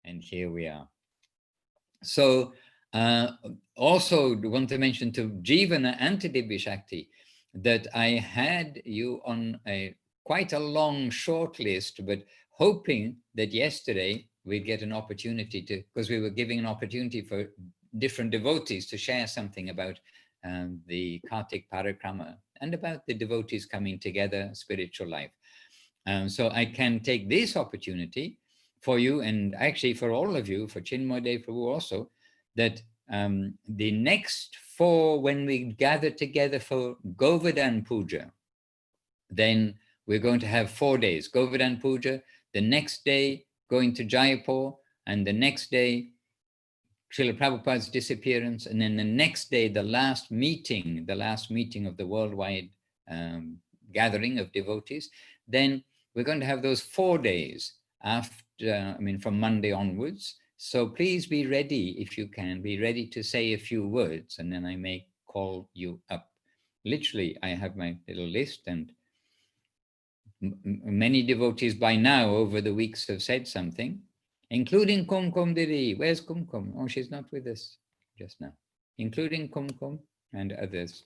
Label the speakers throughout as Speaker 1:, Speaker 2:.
Speaker 1: And here we are. So also want to mention to Jivana and to Divya Shakti that I had you on quite a long short list, but hoping that yesterday we'd get an opportunity to, because we were giving an opportunity for different devotees to share something about the Kartik Parikrama and about the devotees coming together, spiritual life. So I can take this opportunity for you, and actually for all of you, for Chinmoy Dev Prabhu also, that the next 4, when we gather together for Govardhan Puja, then we're going to have 4 days. Govardhan Puja, the next day going to Jaipur, and the next day Srila Prabhupada's disappearance, and then the next day the last meeting of the worldwide gathering of devotees. Then we're going to have those 4 days after, from Monday onwards. So please be ready, if you can, be ready to say a few words, and then I may call you up. Literally, I have my little list, and many devotees by now over the weeks have said something, including Kumkum Diri. Where's Kumkum? Oh, she's not with us just now. Including Kumkum and others.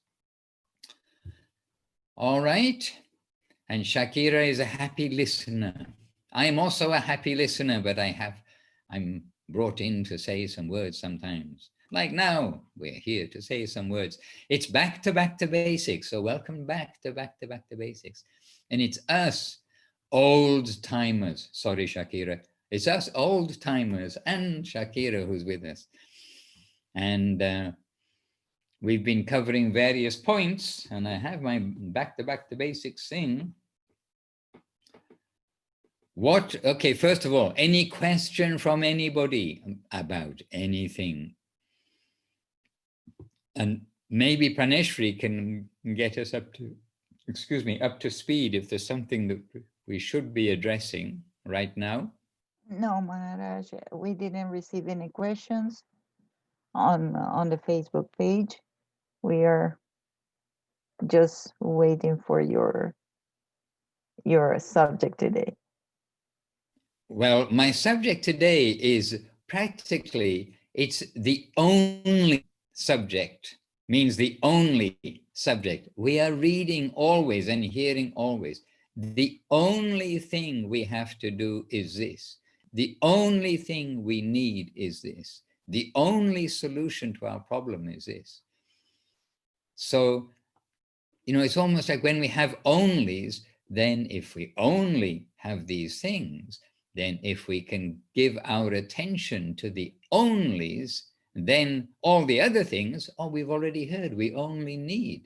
Speaker 1: All right. And Shakira is a happy listener. I am also a happy listener, but I'm brought in to say some words sometimes. Like now, we're here to say some words. It's back to basics. So welcome back to basics. And it's us old timers. Sorry, Shakira. It's us old timers and Shakira who's with us. And we've been covering various points, and I have my back to basics thing. Okay, first of all, any question from anybody about anything? And maybe Praneshri can get us up to speed if there's something that we should be addressing right now.
Speaker 2: No, Maharaj, we didn't receive any questions on the Facebook page. We are just waiting for your subject today.
Speaker 1: Well, my subject today is practically, it's the only subject, means the only subject. We are reading always and hearing always. The only thing we have to do is this. The only thing we need is this. The only solution to our problem is this. So, it's almost like when we have onlys, then if we only have these things, then if we can give our attention to the onlys, then all the other things, we've already heard, we only need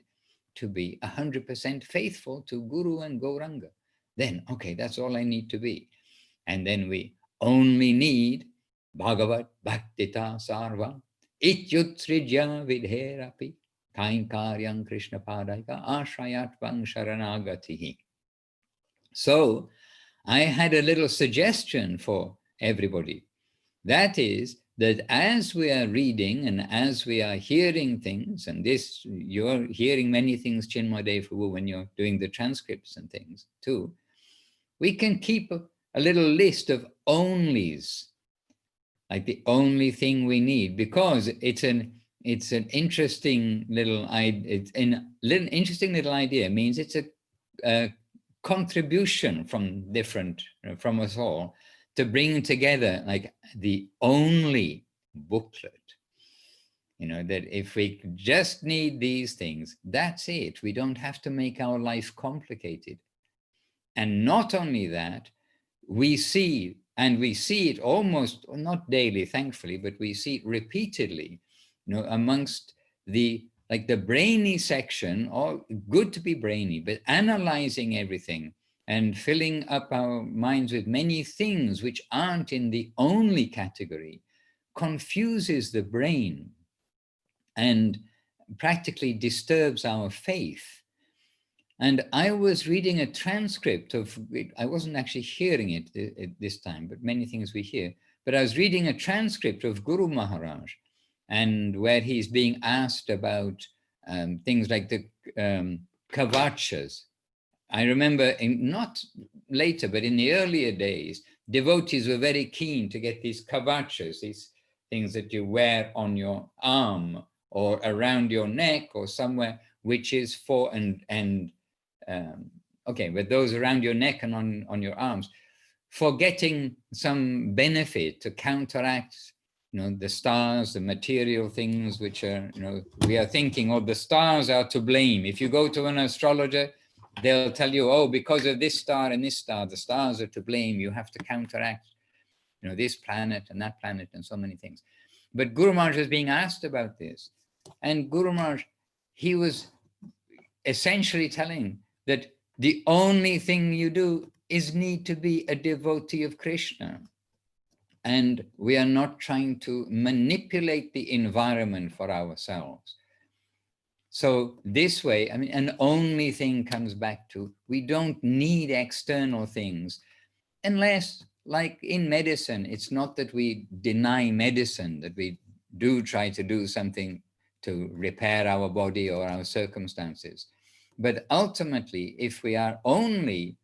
Speaker 1: to be 100% faithful to Guru and Gauranga. Then, okay, that's all I need to be. And then we only need Bhagavat Bhaktita Sarva Ityutsrijya Vidherapi Kainkaryam Krishna Padaika Ashrayatvang Sharanagatihi. So I had a little suggestion for everybody. That is that as we are reading and as we are hearing things, and this, you're hearing many things, Chinmoy Dev Prabhu, when you're doing the transcripts and things too, we can keep a little list of onlys, like the only thing we need, because it's an interesting little idea. It's an interesting little idea. It means it's a contribution from us all to bring together like the only booklet. That if we just need these things, that's it. We don't have to make our life complicated. And not only that, we see it almost, not daily, thankfully, but we see it repeatedly, amongst the brainy section, all good to be brainy, but analyzing everything and filling up our minds with many things which aren't in the only category confuses the brain and practically disturbs our faith. And I was reading a transcript of, I wasn't actually hearing it this time, but many things we hear, but I was reading a transcript of Guru Maharaj, and where he's being asked about things like the kavachas. I remember, not later, but in the earlier days, devotees were very keen to get these kavachas, these things that you wear on your arm or around your neck or somewhere, which is for, okay, but those around your neck and on your arms, for getting some benefit to counteract, the stars, the material things which are, we are thinking, oh, the stars are to blame. If you go to an astrologer, they'll tell you, oh, because of this star and this star, the stars are to blame. You have to counteract, this planet and that planet and so many things. But Guru Maharaj was being asked about this. And Guru Maharaj, he was essentially telling that the only thing you do is need to be a devotee of Krishna. And we are not trying to manipulate the environment for ourselves. So this way, I mean, an only thing comes back to, we don't need external things, unless, like in medicine, it's not that we deny medicine, that we do try to do something to repair our body or our circumstances. But ultimately, if we are only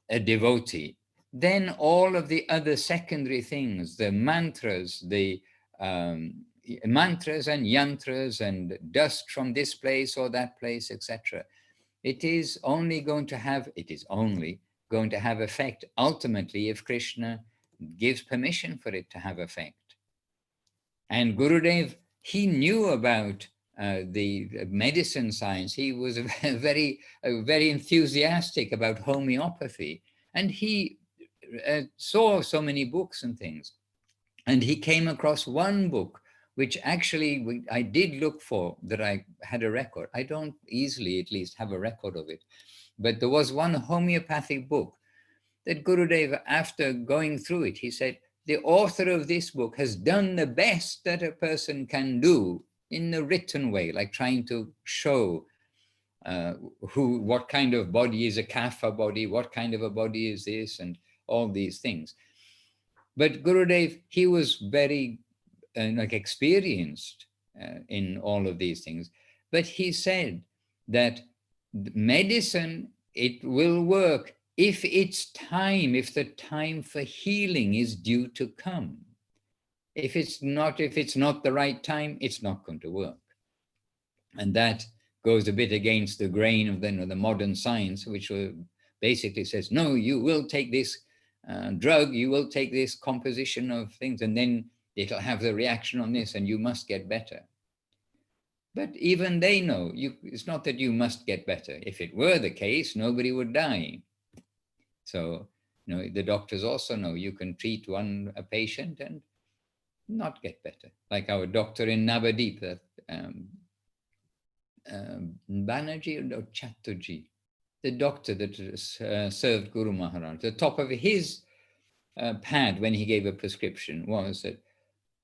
Speaker 1: a devotee, then all of the other secondary things, the mantras, mantras and yantras and dust from this place or that place, etc., it is only going to have effect ultimately if Krishna gives permission for it to have effect. And Gurudev, he knew about the medicine science. He was very enthusiastic about homeopathy. And he saw so many books and things. And he came across one book, which actually I did look for, that I had a record. I don't easily, at least, have a record of it. But there was one homeopathic book that Gurudev, after going through it, he said, the author of this book has done the best that a person can do in a written way, like trying to show what kind of body is a kapha body, what kind of a body is this, and all these things. But Gurudev, he was very experienced in all of these things. But he said that medicine, it will work if the time for healing is due to come. If it's not the right time, it's not going to work. And that goes a bit against the grain of the modern science, which basically says, no, you will take this drug, you will take this composition of things, and then it'll have the reaction on this, and you must get better. But even they know, it's not that you must get better. If it were the case, nobody would die. So, the doctors also know you can treat a patient and not get better. Like our doctor in Navadip, Banerjee or Chatterjee, the doctor that served Guru Maharaj, the top of his pad when he gave a prescription was that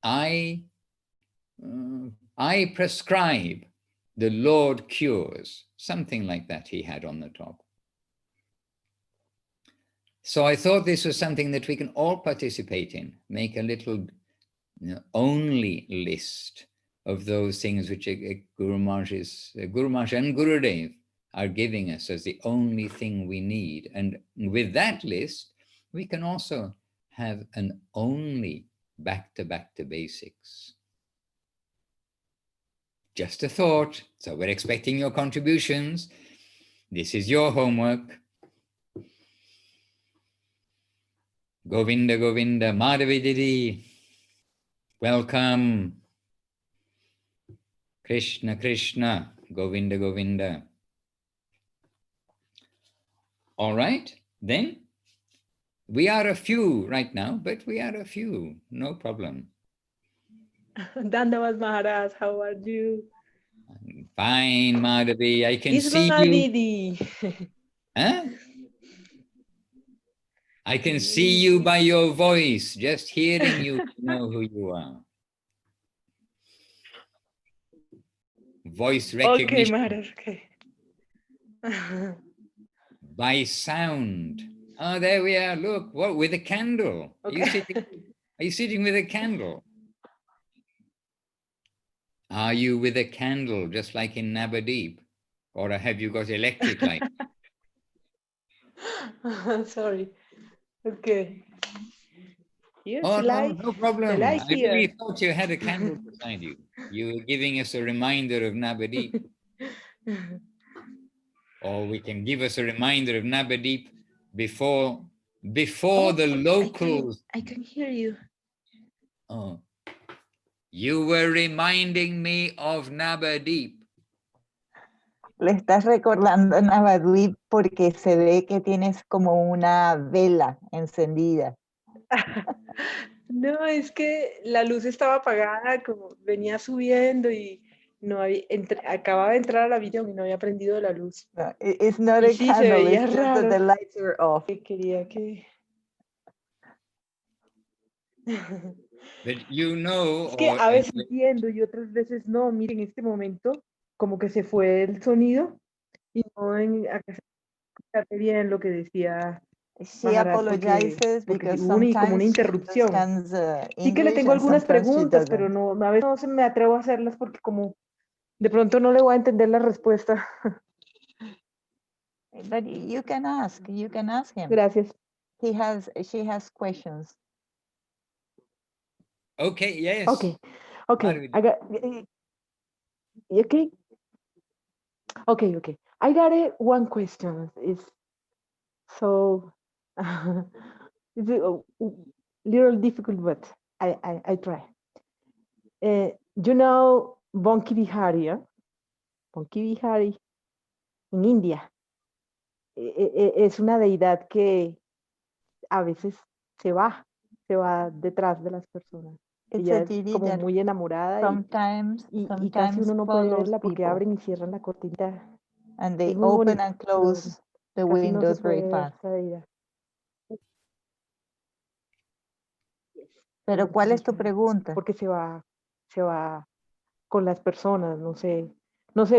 Speaker 1: I prescribe, the Lord cures, something like that he had on the top. So I thought this was something that we can all participate in, make a little only list of those things which Guru Maharaj and Gurudev are giving us as the only thing we need. And with that list, we can also have an only back to basics. Just a thought. So we're expecting your contributions. This is your homework. Govinda, Govinda, Madhavi Didi. Welcome. Krishna, Krishna, Govinda, Govinda. All right, then. We are a few right now, but we are a few. No problem.
Speaker 3: Dandavad Maharaj, how are you?
Speaker 1: I'm fine, Madhavi. I can see
Speaker 3: Isma
Speaker 1: you.
Speaker 3: Didi.
Speaker 1: Huh? I can see you by your voice. Just hearing you to know who you are. Voice recognition.
Speaker 3: Okay, Maharaj, okay.
Speaker 1: By sound. Oh, there we are. Look, what, with a candle.
Speaker 3: Okay.
Speaker 1: Are you sitting with a candle? Are you with a candle, just like in Navadip? Or have you got electric light?
Speaker 3: Sorry. Okay. Here,
Speaker 1: Oh,
Speaker 3: the
Speaker 1: no,
Speaker 3: light,
Speaker 1: no
Speaker 3: the
Speaker 1: problem.
Speaker 3: light
Speaker 1: I really
Speaker 3: here.
Speaker 1: thought you had a candle beside you. You were giving us a reminder of Nabadip, or we can give us a reminder of Nabadip before
Speaker 3: Oh,
Speaker 1: the locals.
Speaker 3: I can hear you.
Speaker 1: Oh, you were reminding me of Nabadip.
Speaker 2: Le estás recordando a Navadvip porque se ve que tienes como una vela encendida.
Speaker 3: No, es que la luz estaba apagada, como venía subiendo y no había, acababa de entrar a la habitación y no había prendido la luz.
Speaker 2: No, it's not
Speaker 3: Y
Speaker 2: a
Speaker 3: sí, se
Speaker 2: candle,
Speaker 3: veía
Speaker 2: it's just that
Speaker 3: raro.
Speaker 2: the lights are off.
Speaker 3: Quería que...
Speaker 1: But you know,
Speaker 3: Es que a veces entiendo y otras veces no. Miren, en este momento como que se fue el sonido y no acá se escuchaba bien lo que decía
Speaker 2: She
Speaker 3: Maharaj
Speaker 2: apologizes
Speaker 3: porque
Speaker 2: because
Speaker 3: hubo como una
Speaker 2: sometimes she
Speaker 3: interrupción.
Speaker 2: understands
Speaker 3: Sí que le
Speaker 2: English
Speaker 3: tengo
Speaker 2: and
Speaker 3: algunas
Speaker 2: sometimes she
Speaker 3: preguntas, pero
Speaker 2: doesn't.
Speaker 3: no, a veces no se me atrevo a hacerlas porque como de pronto no le voy a entender la respuesta.
Speaker 2: But you can ask him.
Speaker 3: Gracias.
Speaker 2: She has questions.
Speaker 1: okay, yes.
Speaker 3: Okay,
Speaker 1: Madhuri.
Speaker 3: okay. Okay. I got it. One question is so it's a little difficult, but I try. You know Bonki Bihari, ¿eh? Bonki Bihari en India es una deidad que a veces se va detrás de las personas.
Speaker 2: It's
Speaker 3: Ella
Speaker 2: a
Speaker 3: es
Speaker 2: deity
Speaker 3: como
Speaker 2: that
Speaker 3: muy enamorada y casi uno no puede
Speaker 2: follows
Speaker 3: verla porque
Speaker 2: people,
Speaker 3: abren y cierran la cortinita.
Speaker 2: and they
Speaker 3: Es muy
Speaker 2: open
Speaker 3: bonita,
Speaker 2: and
Speaker 3: pero
Speaker 2: close the
Speaker 3: casi no se
Speaker 2: windows very
Speaker 3: puede ver
Speaker 2: fast.
Speaker 3: esa deidad.
Speaker 2: Pero ¿cuál es tu pregunta?
Speaker 3: Porque se va con las personas, no sé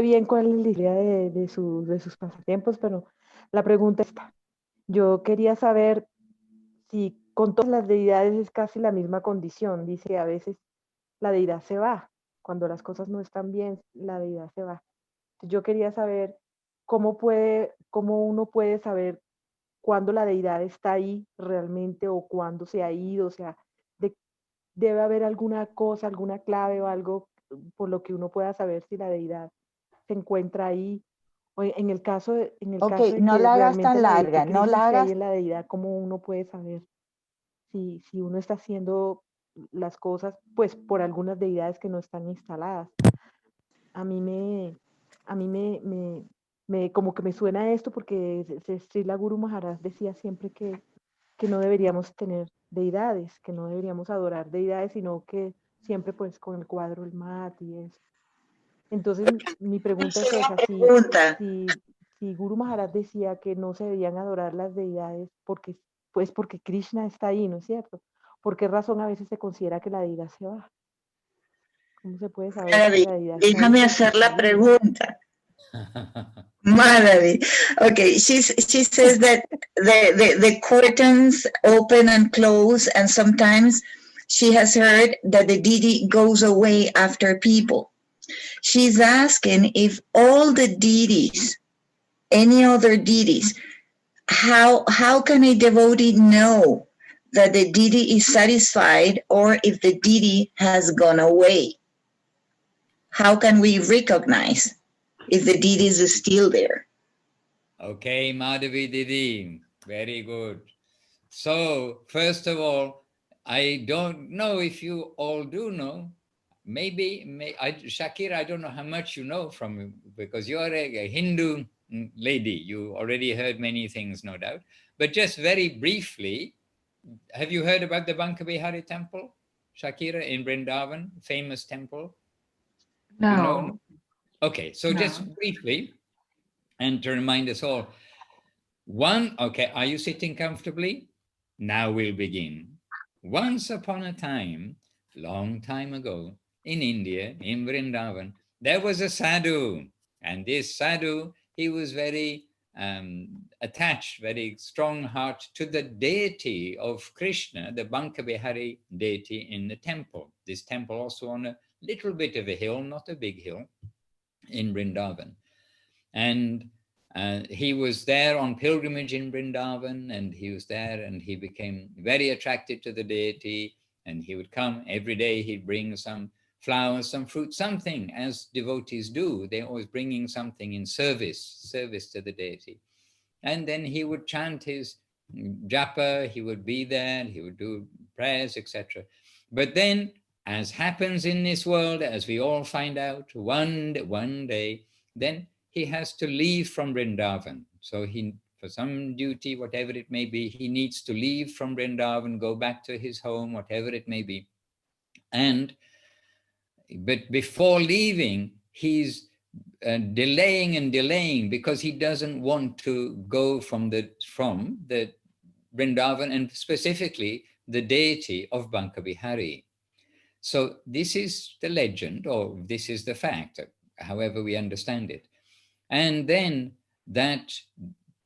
Speaker 3: bien cuál es la idea de sus pasatiempos, pero la pregunta está. Yo quería saber si con todas las deidades es casi la misma condición. Dice que a veces la deidad se va. Cuando las cosas no están bien, la deidad se va. Yo quería saber cómo uno puede saber cuándo la deidad está ahí realmente o cuándo se ha ido. O sea, debe haber alguna cosa, alguna clave o algo por lo que uno pueda saber si la deidad se encuentra ahí. O en el caso de
Speaker 2: No
Speaker 3: que
Speaker 2: la hagas
Speaker 3: realmente
Speaker 2: tan larga, no
Speaker 3: Krishna
Speaker 2: la
Speaker 3: esté ahí
Speaker 2: hagas.
Speaker 3: en la deidad, ¿cómo uno puede saber si uno está haciendo las cosas pues por algunas deidades que no están instaladas? A mí como que me suena esto porque Srila Guru Maharaj decía siempre que no deberíamos tener deidades, que no deberíamos adorar deidades, sino que siempre pues con el cuadro, el mat y eso. Entonces mi pregunta es esa, si Guru Maharaj decía que no se debían adorar las deidades porque Krishna está ahí, ¿no es cierto? ¿Por qué razón a veces se considera que la deidad se va? ¿Cómo se puede saber si la deidad está ahí?
Speaker 4: Déjame hacer la pregunta. Madre. Okay, she says that the curtains open and close, and sometimes she has heard that the deity goes away after people. She's asking if all the deities, any other deities, how can a devotee know that the deity is satisfied or if the deity has gone away? How can we recognize if the deity is still there?
Speaker 1: Okay, Madhavi Didi, very good. So, first of all, I don't know if you all do know. Shakira, I don't know how much you know from, because you're a Hindu lady. You already heard many things, no doubt. But just very briefly, have you heard about the Bankabihari temple, Shakira, in Vrindavan, famous temple?
Speaker 3: No.
Speaker 1: You know? Okay, so
Speaker 3: No.
Speaker 1: just briefly, and to remind us all, okay, are you sitting comfortably? Now we'll begin. Once upon a time, long time ago, in India, in Vrindavan, there was a sadhu. And this sadhu, he was very attached, very strong heart to the deity of Krishna, the Bankabihari deity in the temple. This temple also on a little bit of a hill, not a big hill, in Vrindavan. And He was there on pilgrimage in Vrindavan, and he was there and he became very attracted to the deity, and he would come every day. He'd bring some flowers, some fruit, something, as devotees do. They're always bringing something in service to the deity. And then he would chant his japa, he would be there, he would do prayers, etc. But then, as happens in this world, as we all find out, one day, then he has to leave from Vrindavan. So he, for some duty, whatever it may be, he needs to leave from Vrindavan, go back to his home, whatever it may be. But before leaving, he's delaying and delaying because he doesn't want to go from the Vrindavan, and specifically the deity of Banka Bihari. So this is the legend, or this is the fact, however we understand it. And then that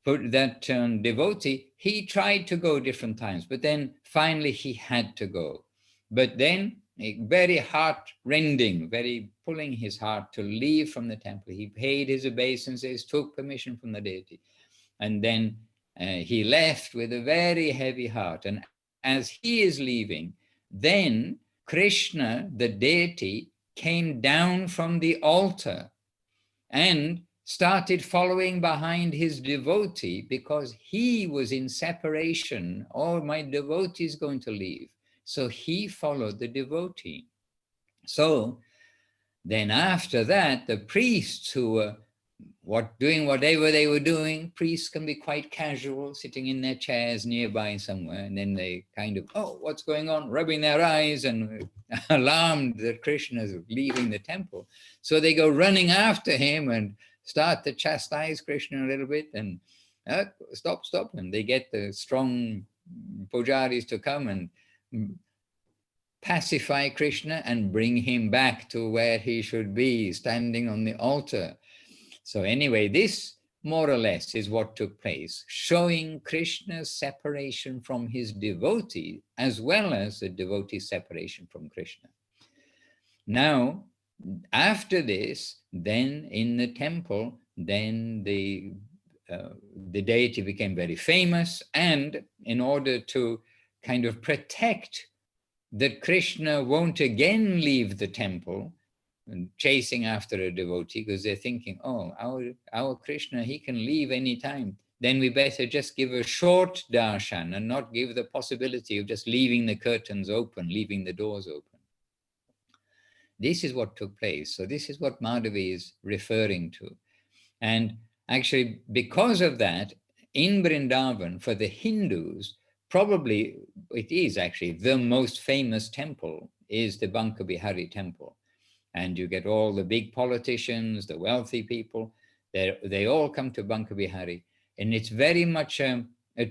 Speaker 1: devotee, he tried to go different times, but then finally he had to go. But then, very heart-rending, very pulling his heart to leave from the temple. He paid his obeisances, took permission from the deity, and then he left with a very heavy heart. And as he is leaving, then Krishna, the deity, came down from the altar and started following behind his devotee because he was in separation. Oh, my devotee is going to leave. So he followed the devotee. So then after that, the priests who were doing whatever they were doing, priests can be quite casual, sitting in their chairs nearby somewhere, and then they kind of, oh, what's going on? Rubbing their eyes and alarmed that Krishna is leaving the temple. So they go running after him and start to chastise Krishna a little bit, and stop. And they get the strong pujaris to come and pacify Krishna and bring him back to where he should be, standing on the altar. So anyway, this more or less is what took place, showing Krishna's separation from his devotee, as well as the devotee's separation from Krishna. Now, after this, then in the temple, then the deity became very famous, and in order to kind of protect that Krishna won't again leave the temple and chasing after a devotee, because they're thinking, oh, our Krishna, he can leave anytime. Then we better just give a short darshan and not give the possibility of just leaving the curtains open, leaving the doors open. This is what took place. So this is what Madhavi is referring to. And actually, because of that, in Vrindavan, for the Hindus, probably it is actually the most famous temple is the Banka Bihari temple. And you get all the big politicians, the wealthy people, they all come to Banka Bihari. And it's very much not a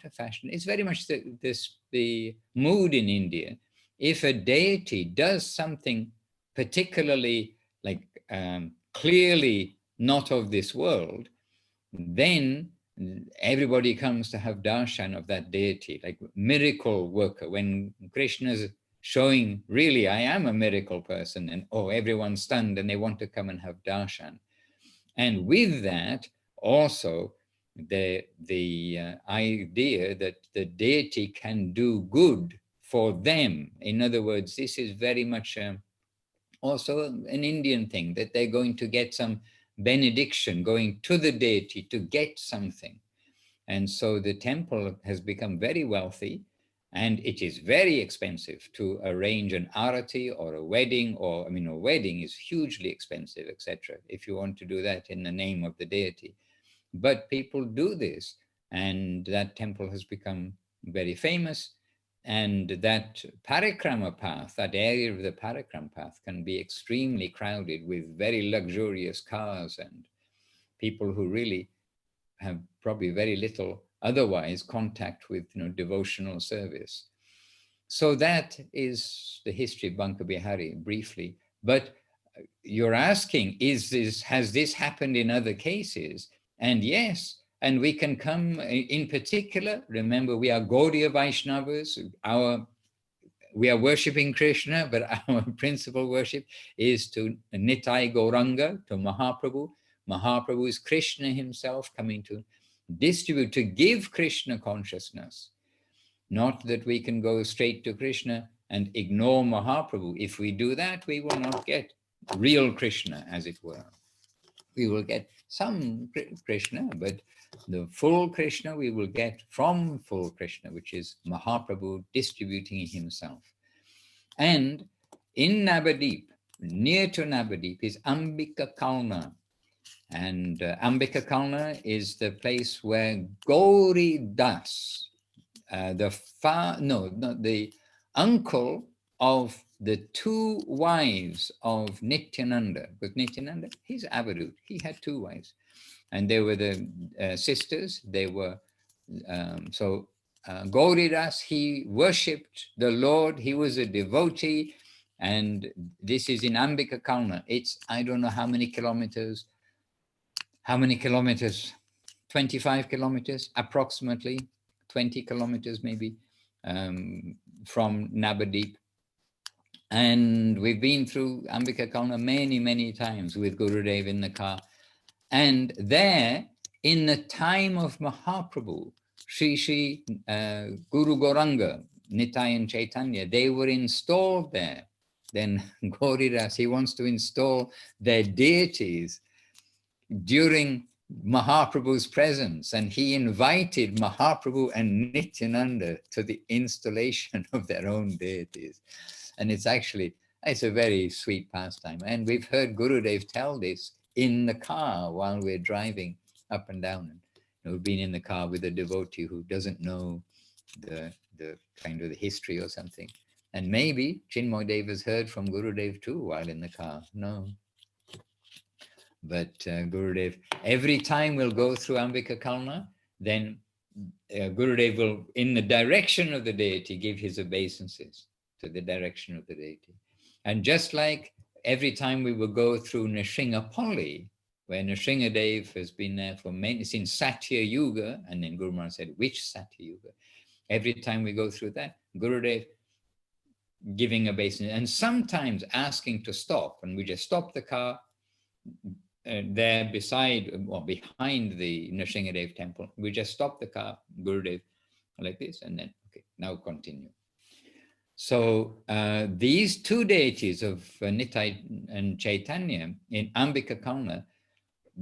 Speaker 1: fashion, it's very much the mood in India. If a deity does something particularly like clearly not of this world, then everybody comes to have darshan of that deity, like miracle worker. When Krishna's showing, really, I am a miracle person, and oh, everyone's stunned and they want to come and have darshan. And with that, also the idea that the deity can do good for them. In other words, this is very much also an Indian thing, that they're going to get some benediction, going to the deity to get something. And so the temple has become very wealthy, and it is very expensive to arrange an arati or a wedding, or, I mean, a wedding is hugely expensive, etc., if you want to do that in the name of the deity. But people do this, and that temple has become very famous. And that parikrama path, that area of the parikrama path, can be extremely crowded with very luxurious cars and people who really have probably very little otherwise contact with devotional service. So that is the history of Banka Bihari briefly. But you're asking, has this happened in other cases? And yes, and we can come in particular, remember we are Gaudiya Vaishnavas, we are worshipping Krishna, but our principal worship is to Nitai Gauranga, to Mahaprabhu. Mahaprabhu is Krishna himself coming to distribute, to give Krishna consciousness. Not that we can go straight to Krishna and ignore Mahaprabhu. If we do that, we will not get real Krishna, as it were. We will get some Krishna, but the full Krishna we will get from full Krishna, which is Mahaprabhu distributing himself. And in Navadip, near to Navadip, is Ambika Kalna. And Ambika Kalna is the place where Gauri Das, the uncle of the two wives of Nityananda, because Nityananda, he's Avadut, he had two wives, and they were the sisters. They were, Gauridas, he worshipped the Lord, he was a devotee, and this is in Ambika Kalna. It's, I don't know how many kilometers, 25 kilometers, approximately 20 kilometers maybe, from Navadip. And we've been through Ambika Kalna many, many times with Gurudev in the car. And there, in the time of Mahaprabhu, Sri Guru Gauranga, Nitai and Chaitanya, they were installed there. Then Gauridas, he wants to install their deities during Mahaprabhu's presence, and he invited Mahaprabhu and Nityananda to the installation of their own deities. And it's a very sweet pastime. And we've heard Gurudev tell this in the car while we're driving up and down. And, we've been in the car with a devotee who doesn't know the kind of the history or something. And maybe Chinmoy has heard from Gurudev too while in the car. No. But Gurudev, every time we'll go through Ambika Kalna, then Gurudev will, in the direction of the deity, give his obeisances to the direction of the deity. And just like every time we will go through Nrsimhapalli, where Nrsimhadev has been there for many, since Satya Yuga, and then Guru Maharaj said, which Satya Yuga? Every time we go through that, Gurudev giving obeisance, and sometimes asking to stop, and we just stop the car there beside or behind the Nrsimhadev temple. We just stop the car, Gurudev, like this, and then, okay, now continue. So these two deities of Nitai and Chaitanya in Ambika Kalna,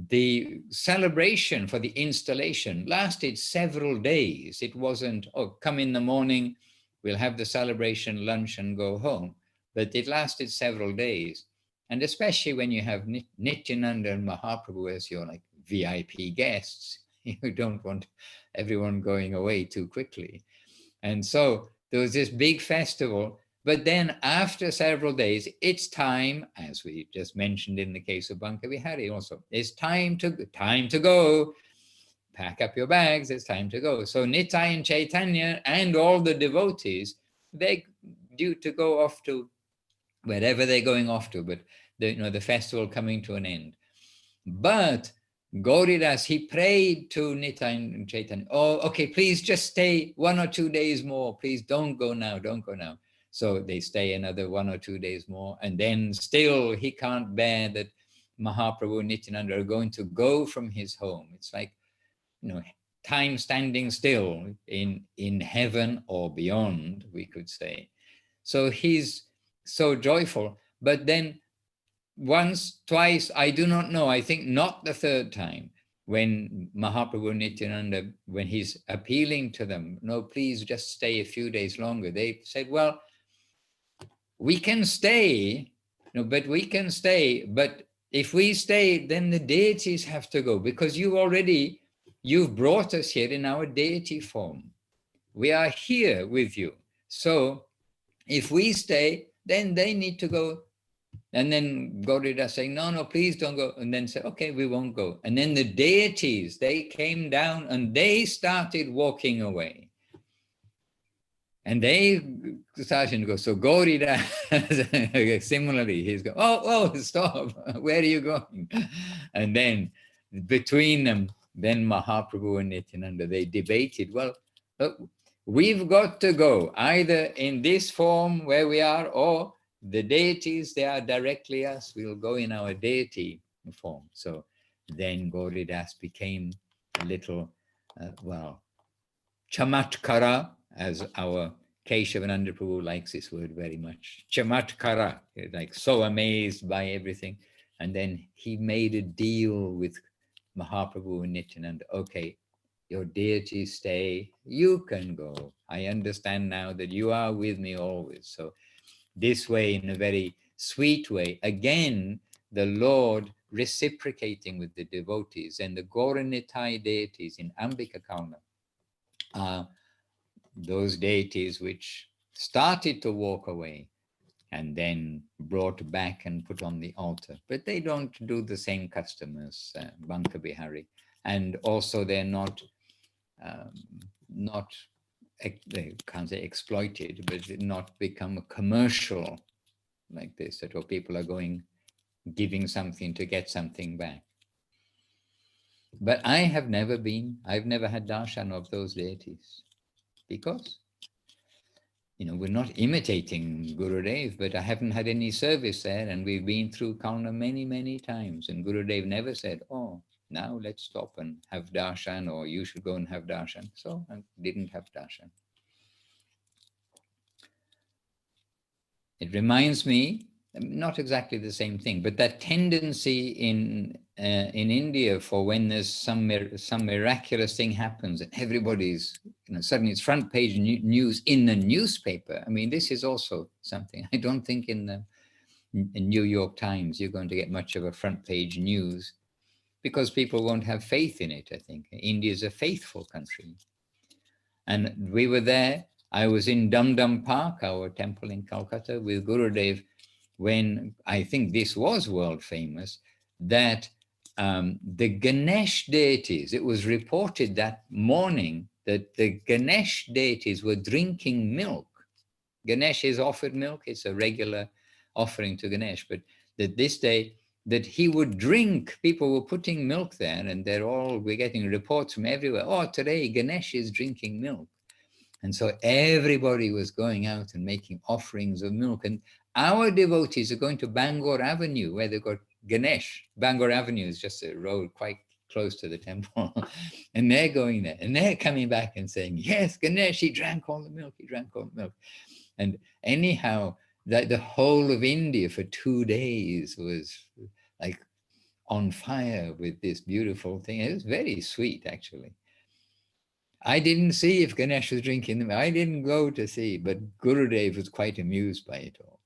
Speaker 1: the celebration for the installation lasted several days. It wasn't, oh, come in the morning, we'll have the celebration, lunch, and go home. But it lasted several days. And especially when you have Nityananda and Mahaprabhu as your like VIP guests, you don't want everyone going away too quickly. And so there was this big festival, but then after several days, it's time, as we just mentioned in the case of Banka Vihari also, it's time to go, pack up your bags, it's time to go. So Nitai and Chaitanya and all the devotees, they're due to go off to wherever they're going off to, but the festival coming to an end. But Gauridas, he prayed to Nitai and Chaitanya, oh, okay, please just stay 1 or 2 days more. Please don't go now, don't go now. So they stay another 1 or 2 days more. And then still he can't bear that Mahaprabhu and Nityananda are going to go from his home. It's like, time standing still in heaven or beyond, we could say. So he's so joyful. But then once, twice, I do not know, I think not the third time, when Mahaprabhu Nityananda, when he's appealing to them, no, please just stay a few days longer. They said, well, we can stay, but we can stay, but if we stay, then the deities have to go, because you've brought us here in our deity form. We are here with you. So if we stay, then they need to go. And then Gauridas saying, no, please don't go. And then say, okay, we won't go. And then the deities, they came down and they started walking away. And they started to go. So Gauridas, similarly, he's going, oh, stop. Where are you going? And then between them, then Mahaprabhu and Nityananda, they debated, well, look, we've got to go either in this form where we are, or the deities, they are directly us. We'll go in our deity form. So then Gauridas became a little, well, chamatkara, as our Keshavananda Prabhu likes this word very much. Chamatkara, like so amazed by everything. And then he made a deal with Mahaprabhu and Nityananda. Okay, your deities stay, you can go. I understand now that you are with me always. So this way, in a very sweet way, again, the Lord reciprocating with the devotees, and the Gauranitai deities in Ambika Kauna are those deities which started to walk away and then brought back and put on the altar. But they don't do the same custom as Banka Bihari. And also they're not, they can't say exploited, but not become a commercial like this, that all people are going, giving something to get something back. But I've never had darshan of those deities, because we're not imitating Gurudev, but I haven't had any service there, and we've been through Kauna many times, and Gurudev never said, oh, now let's stop and have darshan, or you should go and have darshan. So I didn't have darshan. It reminds me, not exactly the same thing, but that tendency in India for when there's some miraculous thing happens and everybody's, suddenly it's front page news in the newspaper. I mean, this is also something. I don't think in the New York Times you're going to get much of a front page news, because people won't have faith in it, I think. India is a faithful country. And we were there. I was in Dum Dum Park, our temple in Calcutta, with Gurudev, when I think this was world famous, that the Ganesh deities, it was reported that morning that the Ganesh deities were drinking milk. Ganesh is offered milk, it's a regular offering to Ganesh, but that this day, that he would drink, people were putting milk there, and we're getting reports from everywhere, oh, today Ganesh is drinking milk. And so everybody was going out and making offerings of milk. And our devotees are going to Bangor Avenue, where they've got Ganesh. Bangor Avenue is just a road quite close to the temple. And they're going there, and they're coming back and saying, yes, Ganesh, he drank all the milk, he drank all the milk. And anyhow, that the whole of India for 2 days was like on fire with this beautiful thing. It was very sweet, actually. I didn't see if Ganesh was drinking them. I didn't go to see, but Gurudev was quite amused by it all.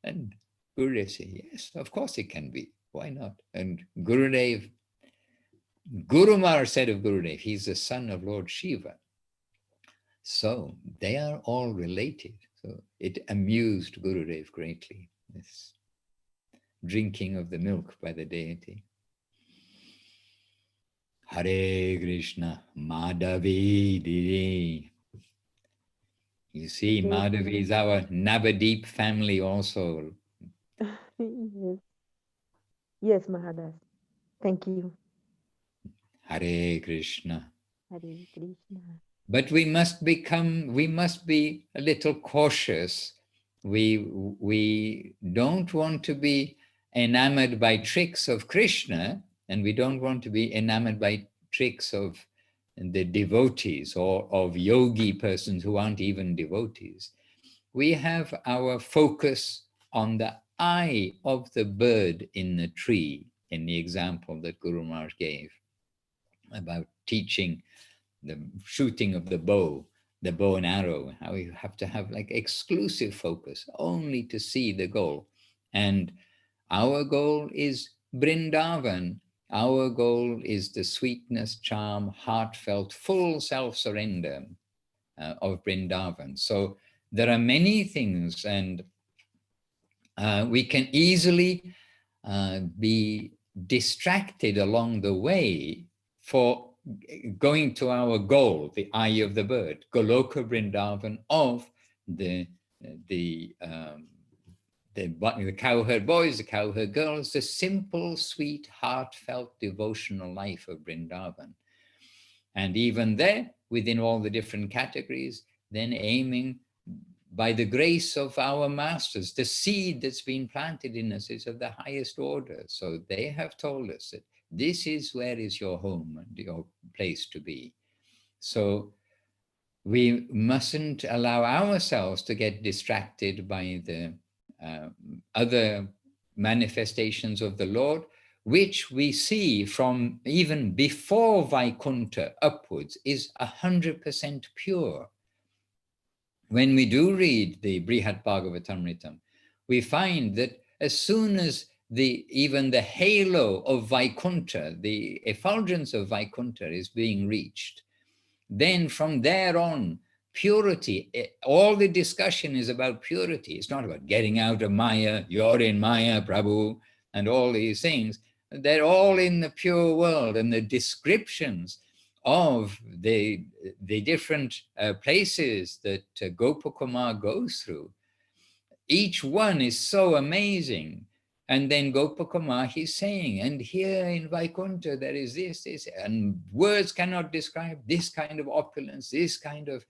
Speaker 1: And Gurudev said, yes, of course it can be. Why not? And Gurumar said of Gurudev, he's the son of Lord Shiva. So they are all related. So it amused Gurudev greatly, this drinking of the milk by the deity. Hare Krishna, Madhavi Didi. You see, Madhavi is our Navadeep family also.
Speaker 3: Yes. Yes, Maharaj. Thank you.
Speaker 1: Hare Krishna.
Speaker 3: Hare Krishna.
Speaker 1: But we must be a little cautious. We don't want to be enamored by tricks of Krishna, and we don't want to be enamored by tricks of the devotees or of yogi persons who aren't even devotees. We have our focus on the eye of the bird in the tree, in the example that Guru Maharaj gave about teaching the shooting of the bow and arrow, how you have to have like exclusive focus only to see the goal. And our goal is Vrindavan. Our goal is the sweetness, charm, heartfelt, full self-surrender of Vrindavan. So there are many things, and we can easily be distracted along the way for going to our goal, the eye of the bird, Goloka Vrindavan of the cowherd boys, the cowherd girls, the simple, sweet, heartfelt, devotional life of Vrindavan. And even there, within all the different categories, then aiming by the grace of our masters, the seed that's been planted in us is of the highest order. So they have told us that This is where is your home and your place to be. So we mustn't allow ourselves to get distracted by the other manifestations of the Lord, which we see from even before Vaikuntha upwards is 100% pure. When we do read the Brihat Bhagavatamritam, we find that as soon as even the halo of Vaikuntha, the effulgence of Vaikuntha is being reached, then from there on, purity, all the discussion is about purity. It's not about getting out of Maya, you're in Maya, Prabhu, and all these things. They're all in the pure world, and the descriptions of the different places that Gopakumar goes through, each one is so amazing. And then Gopakumar, he's saying, and here in Vaikuntha, there is this, and words cannot describe this kind of opulence, this kind of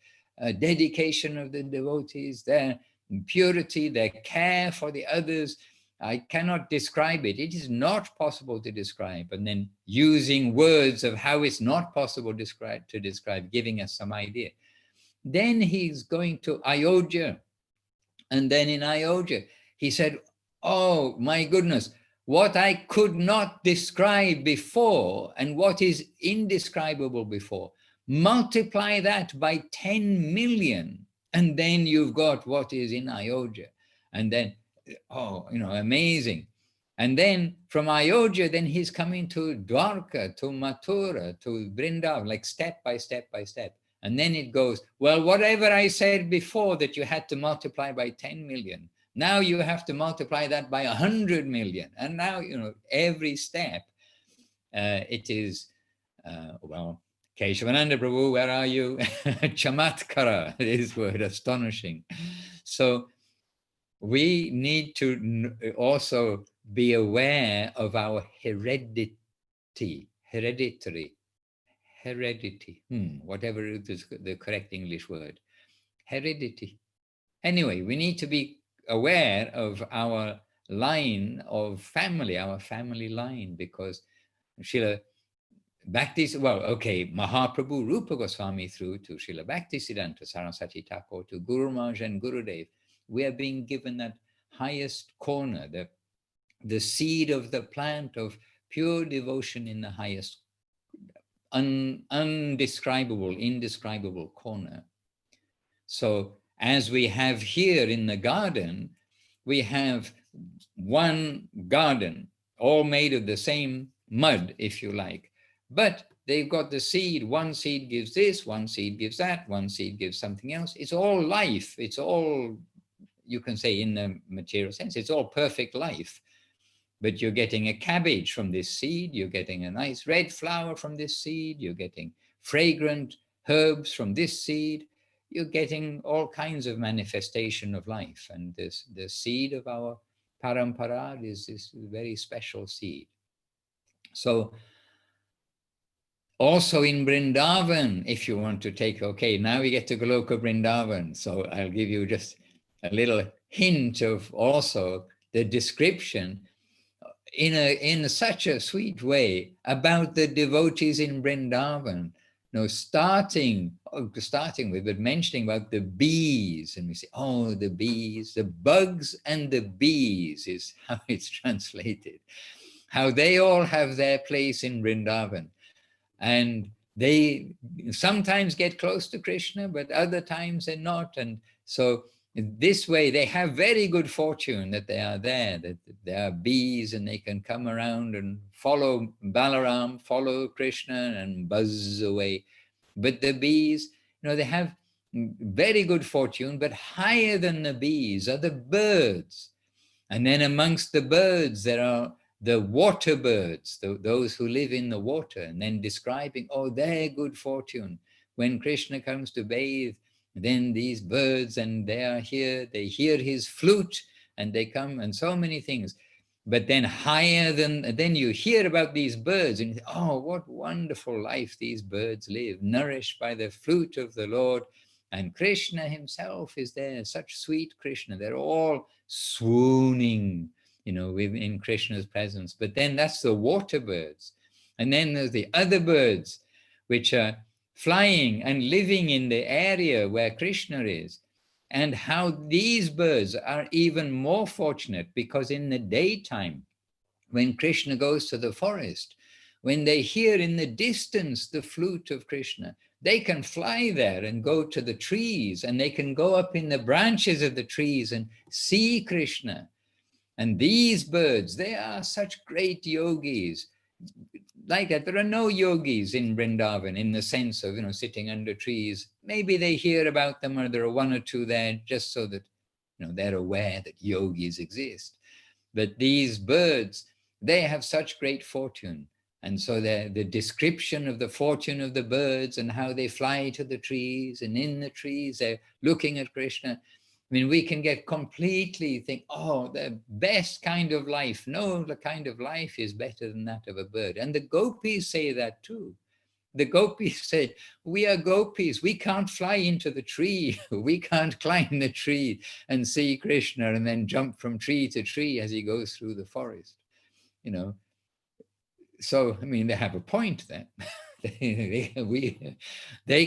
Speaker 1: dedication of the devotees, their purity, their care for the others. I cannot describe it. It is not possible to describe. And then using words of how it's not possible to describe, giving us some idea. Then he's going to Ayodhya. And then in Ayodhya, he said, oh my goodness, what I could not describe before and what is indescribable before, multiply that by 10 million. And then you've got what is in Ayodhya. And then, oh, amazing. And then from Ayodhya, then he's coming to Dwarka, to Mathura, to Vrindavan, like step by step by step. And then it goes, well, whatever I said before that you had to multiply by 10 million, now you have to multiply that by 100 million. And now, every step, it is, well, Keshavananda Prabhu, where are you? Chamatkara, this word, astonishing. So we need to also be aware of our heredity, whatever it is, the correct English word, heredity. Anyway, we need to be aware of our line of family, our family line, because Srila Bhakti, well, okay, Mahaprabhu Rupa Goswami through to Srila Bhaktisiddhanta Saraswati Thakur, to Guru Maharaj and Gurudev, we are being given that highest corner, the seed of the plant of pure devotion in the highest indescribable corner. So as we have here in the garden, we have one garden, all made of the same mud, if you like, but they've got the seed. One seed gives this, one seed gives that, one seed gives something else. It's all life. It's all, you can say in the material sense, it's all perfect life. But you're getting a cabbage from this seed, you're getting a nice red flower from this seed, you're getting fragrant herbs from this seed, you're getting all kinds of manifestation of life. And the seed of our parampara is this very special seed. So also in Vrindavan, if you want to take, okay, now we get to Goloka Vrindavan. So I'll give you just a little hint of also the description in such a sweet way about the devotees in Vrindavan. Starting with, but mentioning about the bees, and we say, oh, the bees, the bugs and the bees is how it's translated, how they all have their place in Vrindavan. And they sometimes get close to Krishna, but other times they're not. And so this way, they have very good fortune that they are there, that there are bees and they can come around and follow Balaram, follow Krishna and buzz away. But the bees, they have very good fortune, but higher than the bees are the birds. And then amongst the birds, there are the water birds, those who live in the water, and then describing, oh, their good fortune. When Krishna comes to bathe, then these birds, and they are here, they hear his flute, and they come, and so many things. But then higher then you hear about these birds, and you think, oh, what wonderful life these birds live, nourished by the flute of the Lord. And Krishna himself is there, such sweet Krishna. They're all swooning, in Krishna's presence. But then that's the water birds. And then there's the other birds, which are flying and living in the area where Krishna is. And how these birds are even more fortunate, because in the daytime, when Krishna goes to the forest, when they hear in the distance the flute of Krishna, they can fly there and go to the trees, and they can go up in the branches of the trees and see Krishna. And these birds, they are such great yogis. Like that, there are no yogis in Vrindavan in the sense of, sitting under trees. Maybe they hear about them, or there are one or two there just so that, they're aware that yogis exist. But these birds, they have such great fortune. And so the description of the fortune of the birds and how they fly to the trees, and in the trees, they're looking at Krishna. I mean, we can get completely think, oh, the best kind of life. No, the kind of life is better than that of a bird. And the gopis say that too. The gopis say, we are gopis. We can't fly into the tree. We can't climb the tree and see Krishna and then jump from tree to tree as he goes through the forest. So, I mean, they have a point then. They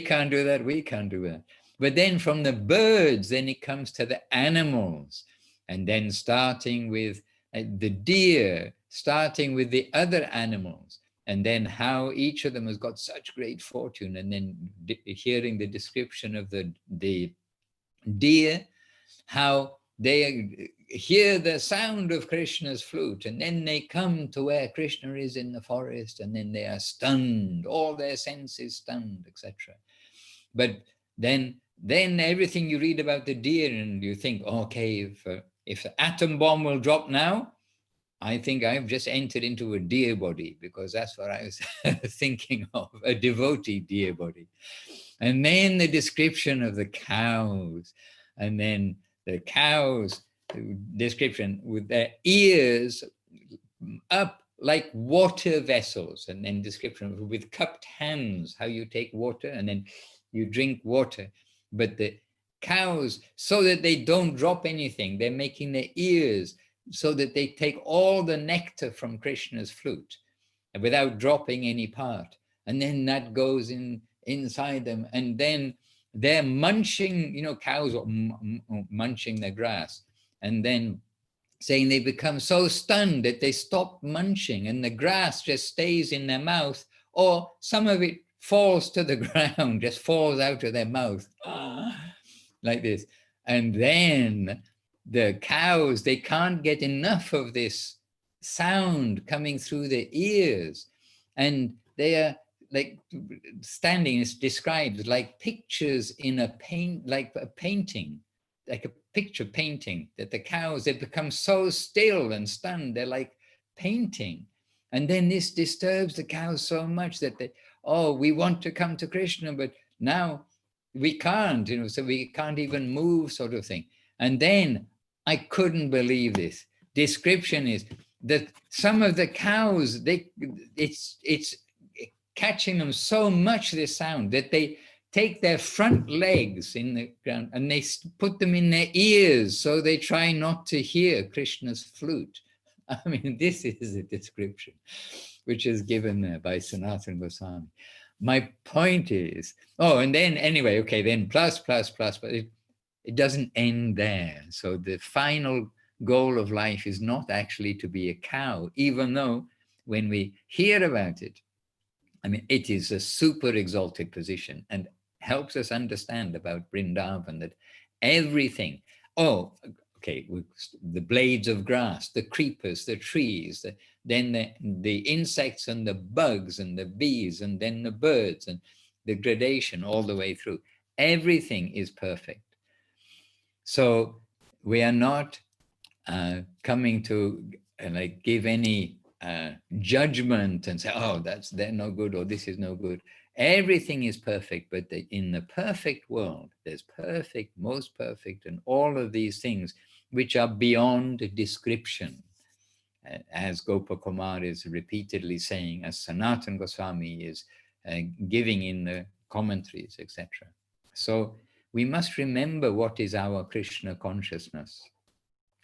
Speaker 1: can't do that, we can't do that. But then from the birds, then it comes to the animals. And then starting with the deer, starting with the other animals. And then how each of them has got such great fortune. And then hearing the description of the deer, how they hear the sound of Krishna's flute, and then they come to where Krishna is in the forest, and then they are stunned, all their senses stunned, etc. But then everything you read about the deer, and you think, okay, if the atom bomb will drop now, I think I've just entered into a deer body, because that's what I was thinking of, a devotee deer body. And then the description of the cows, and then the cows description with their ears up like water vessels, and then description with cupped hands, how you take water and then you drink water. But the cows, so that they don't drop anything, they're making their ears so that they take all the nectar from Krishna's flute without dropping any part. And then that goes inside them, and then they're munching, cows are munching the grass, and then saying they become so stunned that they stop munching and the grass just stays in their mouth, or some of it falls to the ground, just falls out of their mouth, like this. And then the cows, they can't get enough of this sound coming through their ears, and they are like standing, is described like pictures in a paint, like a painting, like a picture painting, that the cows, they become so still and stunned, they're like painting. And then this disturbs the cows so much that they, oh, we want to come to Krishna, but now we can't, so we can't even move, sort of thing. And then I couldn't believe this. Description is that some of the cows, it's catching them so much, this sound, that they take their front legs in the ground and they put them in their ears, so they try not to hear Krishna's flute. I mean, this is a description which is given there by Sanatana Goswami. My point is, oh, and then anyway, okay, then plus, but it doesn't end there. So the final goal of life is not actually to be a cow, even though when we hear about it, I mean, it is a super exalted position and helps us understand about Vrindavan, that everything, oh, okay, the blades of grass, the creepers, the trees, then the insects and the bugs and the bees, and then the birds, and the gradation all the way through. Everything is perfect. So we are not coming to like give any judgment and say, oh, they're no good, or this is no good. Everything is perfect, but in the perfect world, there's perfect, most perfect, and all of these things which are beyond description, as Gopakumar is repeatedly saying, as Sanatana Goswami is giving in the commentaries, etc. So we must remember what is our Krishna consciousness,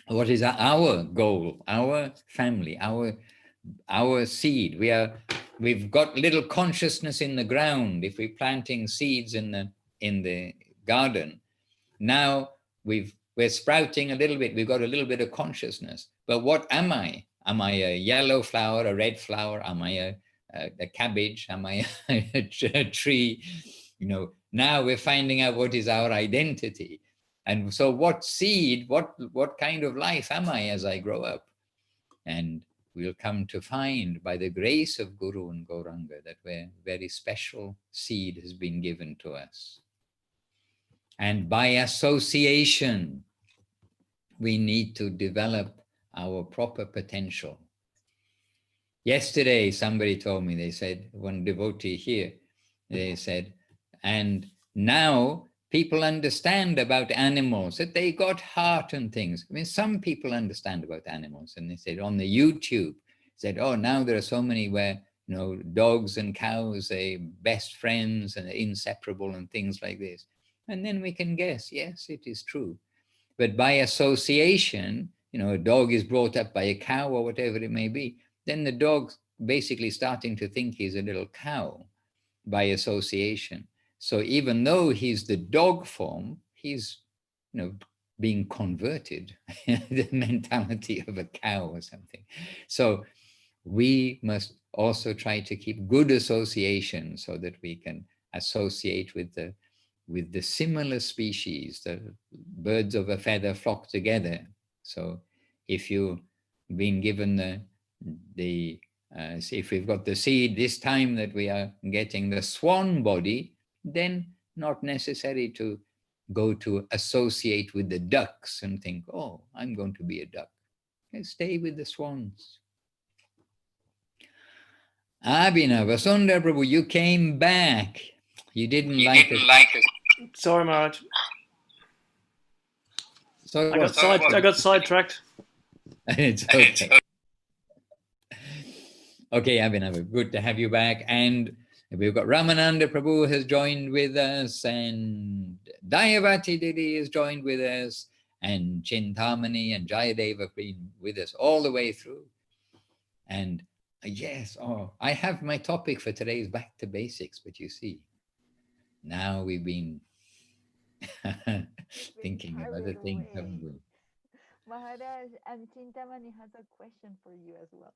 Speaker 1: what is our goal, our family, our seed. We are we've got little consciousness in the ground. If we're planting seeds in the garden, now we're sprouting a little bit. We've got a little bit of consciousness. But what am I? Am I a yellow flower, a red flower? Am I a cabbage? Am I a tree? Now we're finding out what is our identity. And so what seed, what kind of life am I as I grow up? And we'll come to find, by the grace of Guru and Gauranga, that a very special seed has been given to us. And by association, we need to develop our proper potential. Yesterday, somebody told me, they said, one devotee here, they said, and now people understand about animals, that they got heart and things. I mean, some people understand about animals, and they said on the YouTube, said, oh, now there are so many where, dogs and cows, they're best friends and they're inseparable and things like this. And then we can guess, yes, it is true. But by association, a dog is brought up by a cow or whatever it may be, then the dog's basically starting to think he's a little cow by association. So even though he's the dog form, he's, being converted, the mentality of a cow or something. So we must also try to keep good association so that we can associate with the similar species. The birds of a feather flock together. So if you've been given if we've got the seed this time that we are getting the swan body, then not necessary to go to associate with the ducks and think, oh, I'm going to be a duck. Okay, stay with the swans. Abhinav, Vasundara Prabhu, you came back. You didn't like it.
Speaker 5: Sorry, Maharaj.
Speaker 1: So
Speaker 5: I got sidetracked.
Speaker 1: It's okay. Okay, Abhinav, good to have you back. And we've got Ramananda Prabhu has joined with us, and Dayavati Didi has joined with us, and Chintamani and Jayadev have been with us all the way through. And yes, I have my topic for today is back to basics, but you see, now we've been thinking of other things, haven't we?
Speaker 2: Maharaj, and Chintamani has a question for you as well.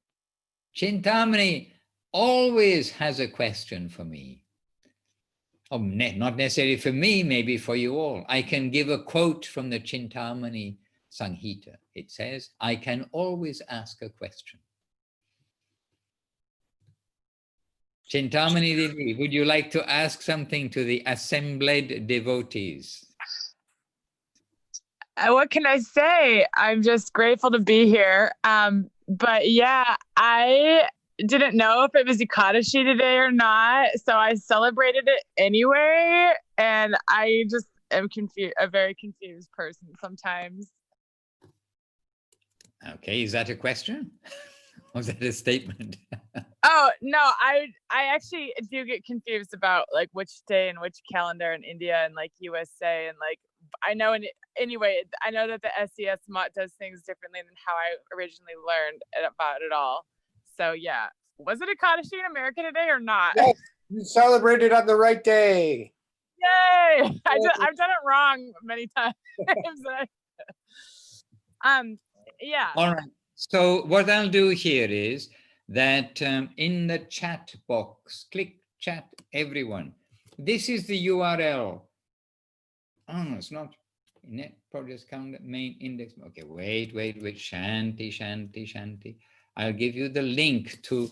Speaker 1: Chintamani always has a question for me. Oh, not necessarily for me, maybe for you all. I can give a quote from the Chintamani Sanghita. It says, I can always ask a question. Chintamani Devi, would you like to ask something to the assembled devotees?
Speaker 6: What can I say? I'm just grateful to be here. But yeah, I didn't know if it was Ekadashi today or not, so I celebrated it anyway. And I just am confused, a very confused person sometimes.
Speaker 1: Okay, is that a question? Or is that a statement?
Speaker 6: Oh no, I actually do get confused about like which day and which calendar in India and like USA, and like I know anyway, I know that the SES Mott does things differently than how I originally learned about it all. So yeah, was it Ekadashi in America today or not?
Speaker 7: Yes, you celebrated on the right day.
Speaker 6: Yay! I've done it wrong many times. Yeah.
Speaker 1: All right. So what I'll do here is that in the chat box, click chat everyone. This is the URL. Oh, it's not net project calendar main index. Okay, wait. Shanti. I'll give you the link to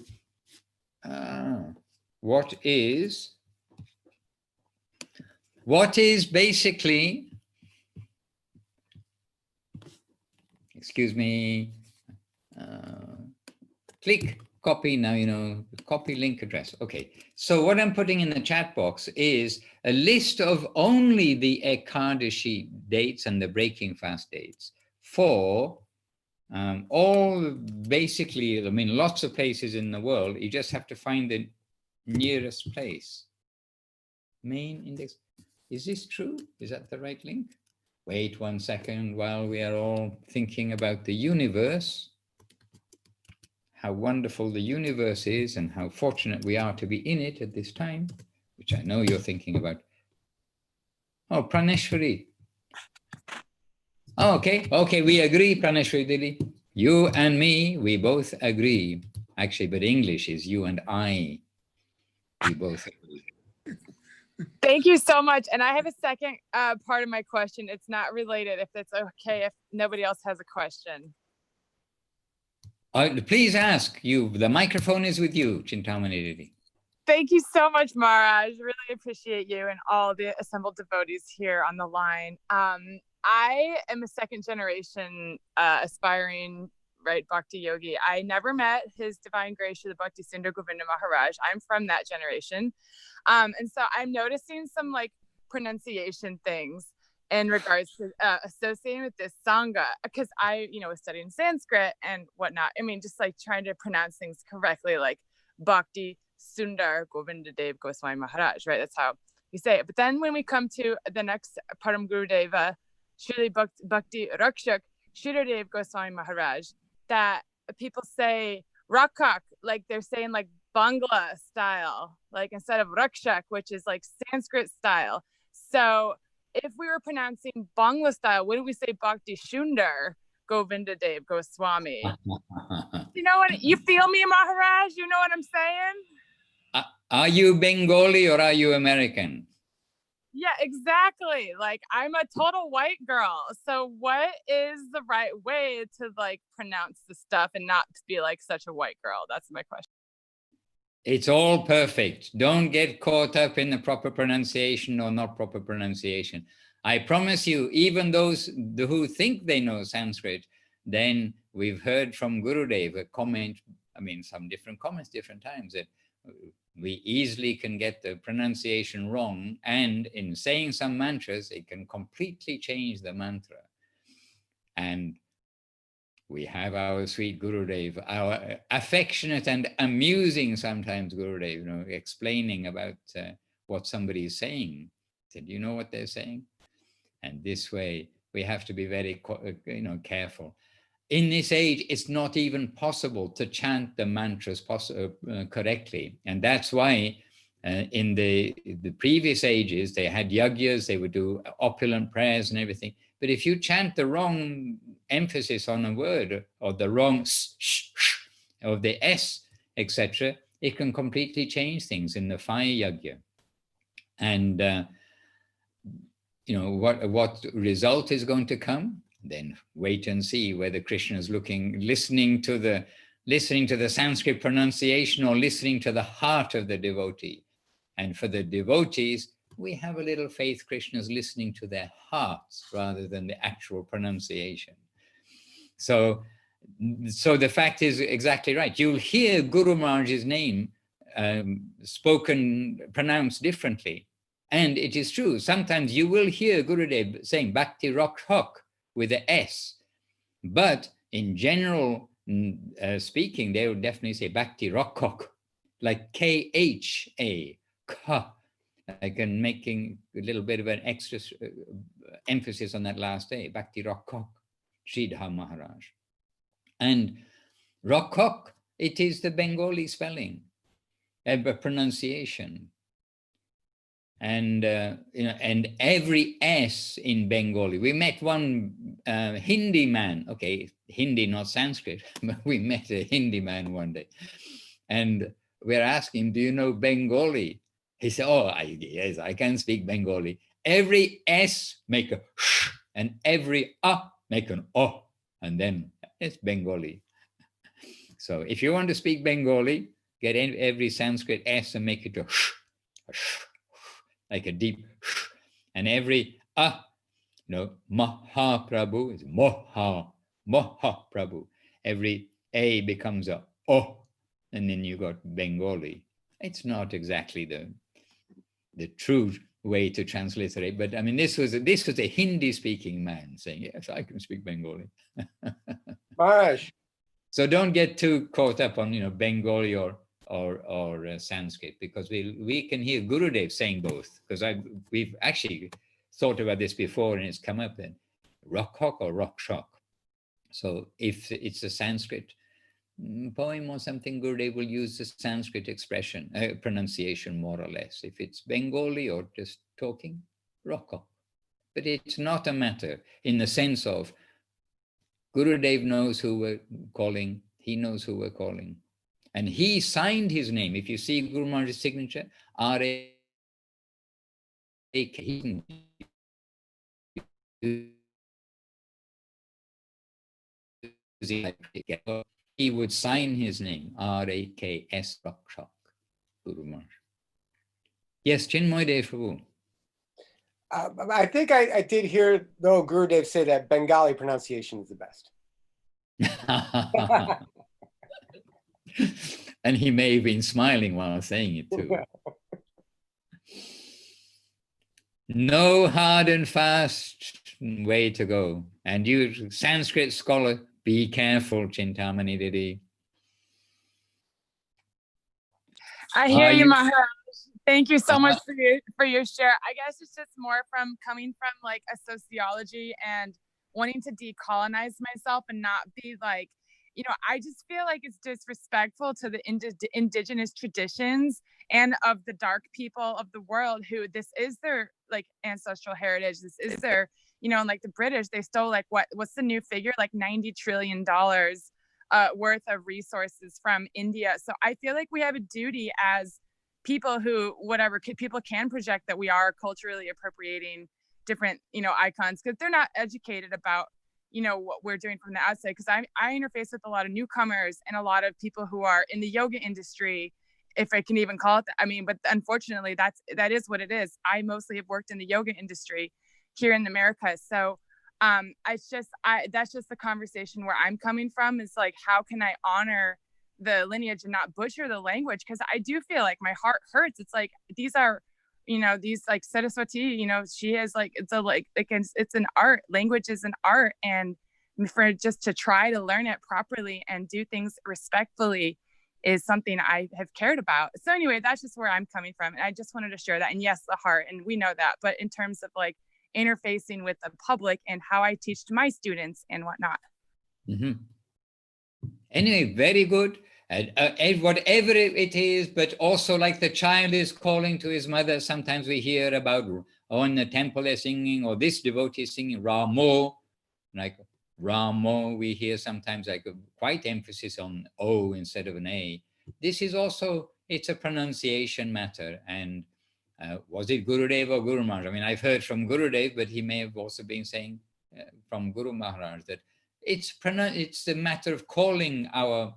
Speaker 1: what is basically, excuse me, click copy now, copy link address. Okay, so what I'm putting in the chat box is a list of only the Ekadashi dates and the breaking fast dates for all, basically, I mean, lots of places in the world. You just have to find the nearest place. Main index. Is this true? Is that the right link? Wait 1 second while we are all thinking about the universe. how wonderful the universe is and how fortunate we are to be in it at this time, which I know you're thinking about. Oh, Praneshwari. Oh, okay, we agree, Praneshwari Dili. You and me, we both agree. Actually, but English is you and I. We both agree.
Speaker 6: Thank you so much. And I have a second part of my question. It's not related, if it's okay, if nobody else has a question.
Speaker 1: Please ask. The microphone is with you, Chintamani Dili.
Speaker 6: Thank you so much, Maharaj. Really appreciate you and all the assembled devotees here on the line. I am a second generation aspiring Bhakti yogi. I never met His Divine Grace, the Bhakti Sundar Govinda Maharaj. I'm from that generation. And so I'm noticing some like pronunciation things in regards to associating with this Sangha, because I, was studying Sanskrit and whatnot. I mean, just like trying to pronounce things correctly, like Bhakti Sundar Govinda Dev Goswami Maharaj, right? That's how you say it. But then when we come to the next Param Gurudeva, Srila Bhakti Rakshak Shiradev Goswami Maharaj, that people say Rakak, like they're saying like Bangla style, like instead of Rakshak, which is like Sanskrit style. So if we were pronouncing Bangla style, wouldn't we say Bhakti Sundar Govinda Dev Goswami? You know what? You feel me, Maharaj? You know what I'm saying?
Speaker 1: Are you Bengali or are you American?
Speaker 6: Yeah, exactly. Like I'm a total white girl. So what is the right way to like pronounce the stuff and not be like such a white girl? That's my question.
Speaker 1: It's all perfect. Don't get caught up in the proper pronunciation or not proper pronunciation. I promise you, even those who think they know Sanskrit, then we've heard from Gurudev a comment, some different comments, different times, that we easily can get the pronunciation wrong, and in saying some mantras, it can completely change the mantra. And we have our sweet Gurudev, our affectionate and amusing sometimes Gurudev, explaining about what somebody is saying. Do you know what they're saying? And this way, we have to be very, careful. In this age, it's not even possible to chant the mantras correctly. And that's why in the previous ages, they had yagyas, they would do opulent prayers and everything. But if you chant the wrong emphasis on a word or the wrong of the S, etc., it can completely change things in the fire yagya. And what result is going to come? Then wait and see whether Krishna is listening to the Sanskrit pronunciation or listening to the heart of the devotee. And for the devotees, we have a little faith Krishna is listening to their hearts rather than the actual pronunciation. So the fact is exactly right. You'll hear Guru Maharaj's name pronounced differently. And it is true, sometimes you will hear Gurudev saying Bhakti Rakshak with the S, but in general speaking, they will definitely say Bhakti Rakshak, like K-H-A, Ka, like and making a little bit of an extra emphasis on that last A, Bhakti Rakshak, Sridhar Maharaj. And Rakshak, it is the Bengali spelling, pronunciation. And and every S in Bengali. We met one Hindi man. Okay, Hindi, not Sanskrit, but we met a Hindi man one day, and we're asking him, "Do you know Bengali?" He said, "Oh, yes, I can speak Bengali. Every S make a sh, and every A make an O, and then it's Bengali." So if you want to speak Bengali, get every Sanskrit S and make it a sh, like a deep, and every Mahaprabhu is Mahaprabhu. Every A becomes a O, and then you got Bengali. It's not exactly the true way to transliterate, but this was a Hindi-speaking man saying, "Yes, I can speak Bengali."
Speaker 7: Maharaj,
Speaker 1: So don't get too caught up on Bengali or Sanskrit, because we can hear Gurudev saying both, because we've actually thought about this before and it's come up then, Rakshak or Rakshak. So if it's a Sanskrit, poem or something, Gurudev will use the Sanskrit expression, pronunciation more or less. If it's Bengali or just talking, Roko. But it's not a matter in the sense of Gurudev knows who we're calling, he knows who we're calling. And he signed his name. If you see Guru Maharaj's signature, R-A-K, he would sign his name, R-A-K-S, Rakshak, Guru Maharaj. Yes, Chinmoy Dev Prabhu.
Speaker 7: I think I did hear, though, Gurudev say that Bengali pronunciation is the best.
Speaker 1: And he may have been smiling while saying it too. No hard and fast way to go. And you, Sanskrit scholar, be careful, Chintamani Didi.
Speaker 6: I hear you, Maharaj. Thank you so much for your share. I guess it's just more from coming from like a sociology and wanting to decolonize myself and not be like, you know, I just feel like it's disrespectful to the indigenous traditions and of the dark people of the world who this is their like ancestral heritage. This is their, you know, and like the British, they stole like what's the new figure? Like $90 trillion worth of resources from India. So I feel like we have a duty as people who, people can project that we are culturally appropriating different, you know, icons because they're not educated about, you know, what we're doing from the outside. Because I interface with a lot of newcomers and a lot of people who are in the yoga industry, if I can even call it that. I mean, but unfortunately, that is what it is. I mostly have worked in the yoga industry here in America. So that's just the conversation where I'm coming from is like, how can I honor the lineage and not butcher the language? Because I do feel like my heart hurts. It's like these are, you know, these like Saraswati, you know, she has like it's an art. Language is an art, and for just to try to learn it properly and do things respectfully is something I have cared about. So anyway, that's just where I'm coming from, and I just wanted to share that. And yes, the heart, and we know that, but in terms of like interfacing with the public and how I teach to my students and whatnot.
Speaker 1: Mm-hmm. Anyway, very good. Whatever it is, but also like the child is calling to his mother. Sometimes we hear about, oh, in the temple they're singing, or this devotee is singing Ramo. Like Ramo, we hear sometimes like quite emphasis on O instead of an A. This is also, it's a pronunciation matter. And was it Gurudev or Guru Maharaj? I mean, I've heard from Gurudev, but he may have also been saying from Guru Maharaj that it's a matter of calling our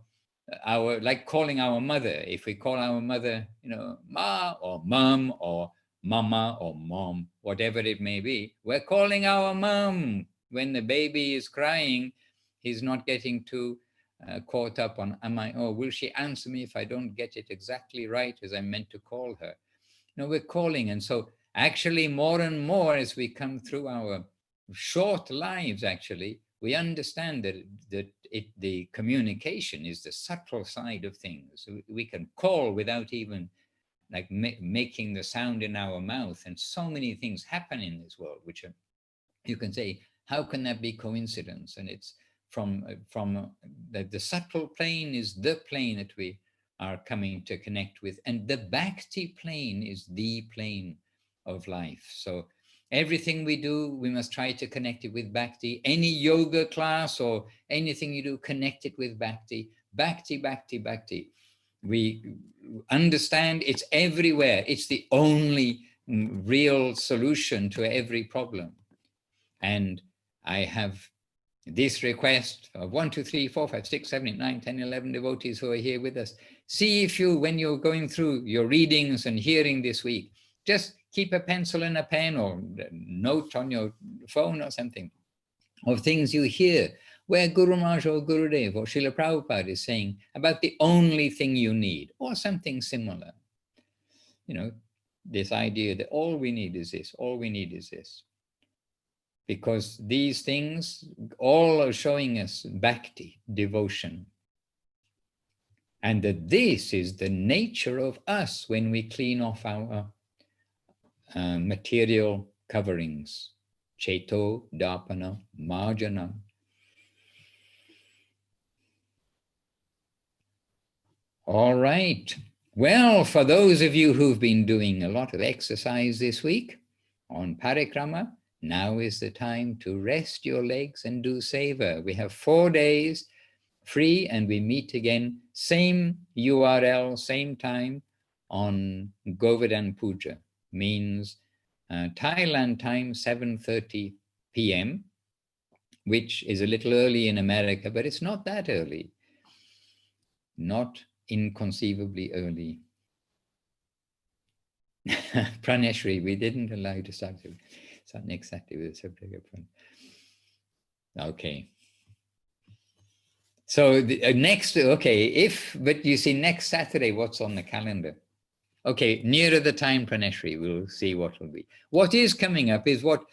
Speaker 1: like calling our mother. If we call our mother, you know, ma or mum or mama or mom, whatever it may be, we're calling our mum. When the baby is crying, he's not getting too caught up on, will she answer me if I don't get it exactly right as I meant to call her? No, we're calling. And so actually more and more as we come through our short lives, actually, we understand that the communication is the subtle side of things. We can call without even like making the sound in our mouth. And so many things happen in this world, which are, you can say, how can that be coincidence? And it's from the subtle plane is the plane that we are coming to connect with. And the Bhakti plane is the plane of life. So everything we do, we must try to connect it with Bhakti. Any yoga class or anything you do, connect it with Bhakti. Bhakti, Bhakti, Bhakti. We understand it's everywhere. It's the only real solution to every problem. And I have this request of 1, 2, 3, 4, 5, 6, 7, 8, 9, 10, 11 devotees who are here with us. See if you, when you're going through your readings and hearing this week, just keep a pencil and a pen or a note on your phone or something of things you hear where Guru Maharaj or Gurudev or Srila Prabhupada is saying about the only thing you need or something similar. You know, this idea that all we need is this, all we need is this. Because these things all are showing us bhakti, devotion. And that this is the nature of us when we clean off our material coverings. Cheto, dapana, marjana. All right. Well, for those of you who've been doing a lot of exercise this week on parikrama, now is the time to rest your legs and do seva. We have 4 days free and we meet again, same URL, same time on Govardhan Puja, means Thailand time 7:30 p.m., which is a little early in America, but it's not that early. Not inconceivably early. Praneshri, we didn't allow you to start exactly with the subject up front. Okay. So next, okay, but you see next Saturday, what's on the calendar? Okay, nearer the time, Praneshri, we'll see what will be. What is coming up is what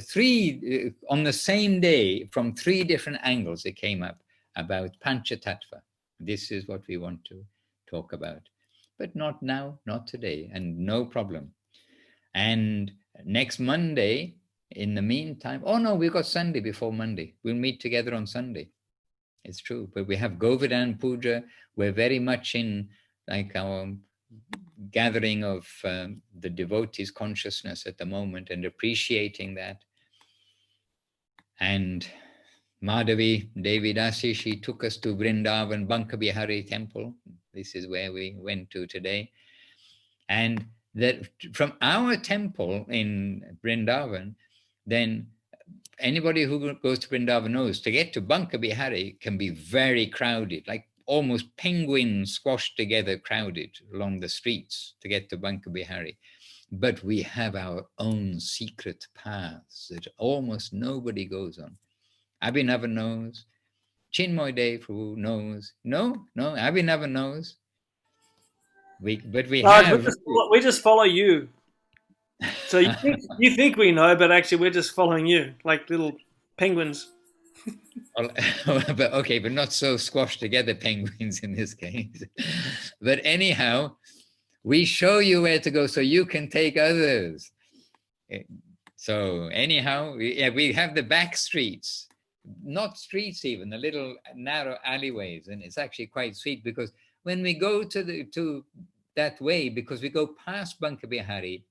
Speaker 1: three, on the same day, from 3 different angles it came up about Panchatattva. This is what we want to talk about. But not now, not today, and no problem. And next Monday, in the meantime, oh no, we've got Sunday before Monday. We'll meet together on Sunday. It's true, but we have Govardhan Puja. We're very much in like our gathering of the devotees' consciousness at the moment and appreciating that. And Madhavi Devi Dasi, she took us to Vrindavan Banka Bihari temple. This is where we went to today. And that from our temple in Vrindavan, then anybody who goes to Vrindavan knows to get to Banka Bihari can be very crowded, like almost penguins squashed together, crowded along the streets to get to Banka Bihari. But we have our own secret paths that almost nobody goes on. Abhinava knows, Chinmoy Dev who knows. No, Abhinava knows. We
Speaker 5: just follow you. So you think we know, but actually we're just following you like little penguins.
Speaker 1: But okay, but not so squashed together penguins in this case. But anyhow, we show you where to go so you can take others. So anyhow, we have the back streets, not streets even, the little narrow alleyways, and it's actually quite sweet because when we go to that way, because we go past Banka Bihari,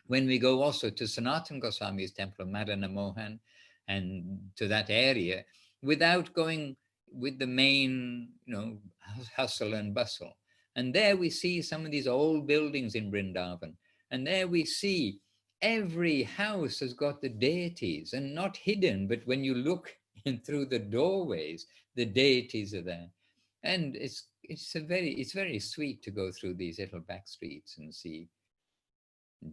Speaker 1: when we go also to Sanatana Goswami's temple of Madana Mohan and to that area, without going with the main, hustle and bustle. And there we see some of these old buildings in Vrindavan. And there we see every house has got the deities, and not hidden, but when you look in through the doorways, the deities are there. And it's very sweet to go through these little back streets and see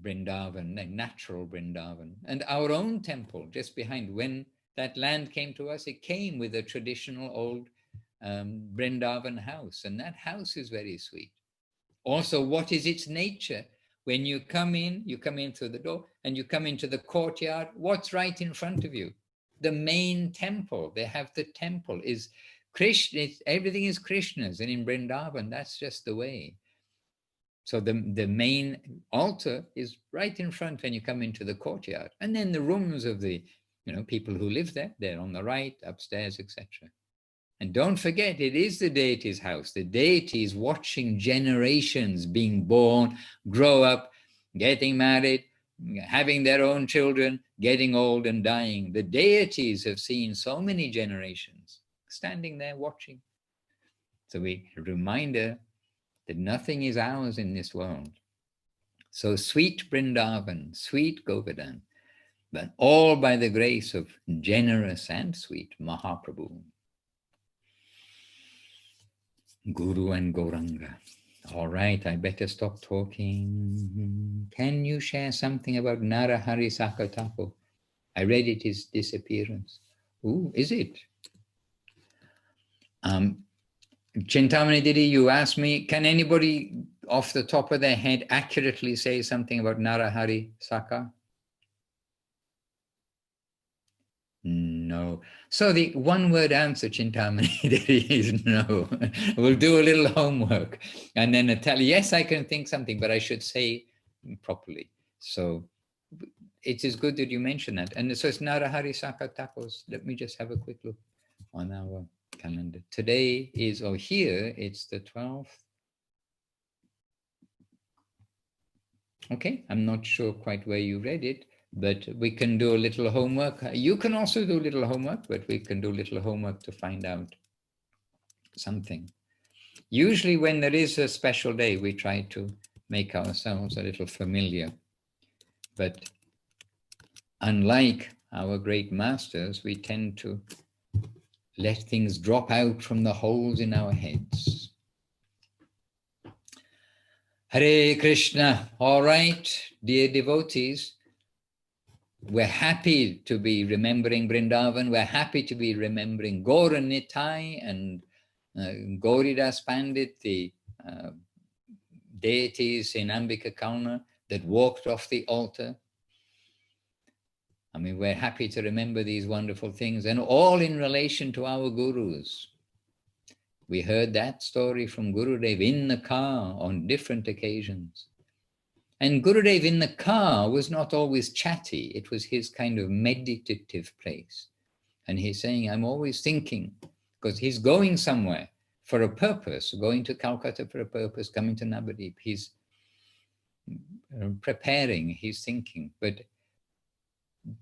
Speaker 1: Vrindavan, natural Vrindavan. And our own temple just behind, when that land came to us, it came with a traditional old Vrindavan house, and that house is very sweet. Also, what is its nature? When you come in through the door and you come into the courtyard, what's right in front of you? The main temple. They have the temple is Krishna. Everything is Krishna's, and in Vrindavan, that's just the way. So the main altar is right in front when you come into the courtyard. And then the rooms of the people who live there, they're on the right, upstairs, etc. And don't forget, it is the deity's house. The deity is watching generations being born, grow up, getting married, having their own children, getting old and dying. The deities have seen so many generations standing there watching. So a reminder that nothing is ours in this world. So sweet Vrindavan, sweet Govardhan, but all by the grace of generous and sweet Mahaprabhu. Guru and Gauranga. All right, I better stop talking. Can you share something about Narahari Sakatapo? I read it is disappearance. Ooh, is it? Chintamani Didi, you asked me, can anybody off the top of their head accurately say something about Narahari Saka? No. So the one-word answer, Chintamani Didi, is no. We'll do a little homework and then tell, yes, I can think something, but I should say properly. So it is good that you mention that. And so it's Narahari Saka Tapos. Let me just have a quick look on our calendar. Today is, here, it's the 12th. Okay, I'm not sure quite where you read it, but we can do a little homework. You can also do a little homework, but we can do a little homework to find out something. Usually when there is a special day, we try to make ourselves a little familiar. But unlike our great masters, we tend to let things drop out from the holes in our heads. Hare Krishna. All right, dear devotees, we're happy to be remembering Vrindavan. We're happy to be remembering Gaura Nitai and Gauridas Pandit, the deities in Ambika Kauna that walked off the altar. I mean, we're happy to remember these wonderful things, and all in relation to our gurus. We heard that story from Gurudev in the car on different occasions. And Gurudev in the car was not always chatty. It was his kind of meditative place. And he's saying, I'm always thinking, because he's going somewhere for a purpose, going to Calcutta for a purpose, coming to Navadip. He's preparing, he's thinking, but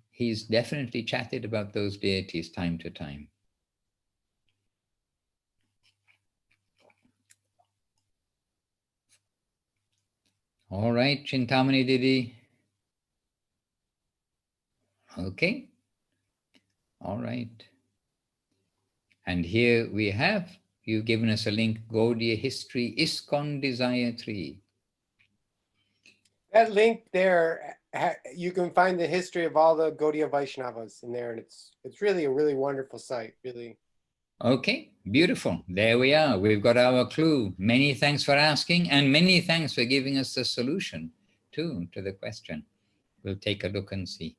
Speaker 1: he's definitely chatted about those deities time to time. All right, Chintamani Didi. Okay. All right. And here we have, you've given us a link, Gaudiya History, ISKCON Desire 3.
Speaker 7: That link there, you can find the history of all the Gaudiya Vaishnavas in there, and it's really a really wonderful site, really.
Speaker 1: Okay, beautiful. There we are. We've got our clue. Many thanks for asking, and many thanks for giving us the solution too to the question. We'll take a look and see.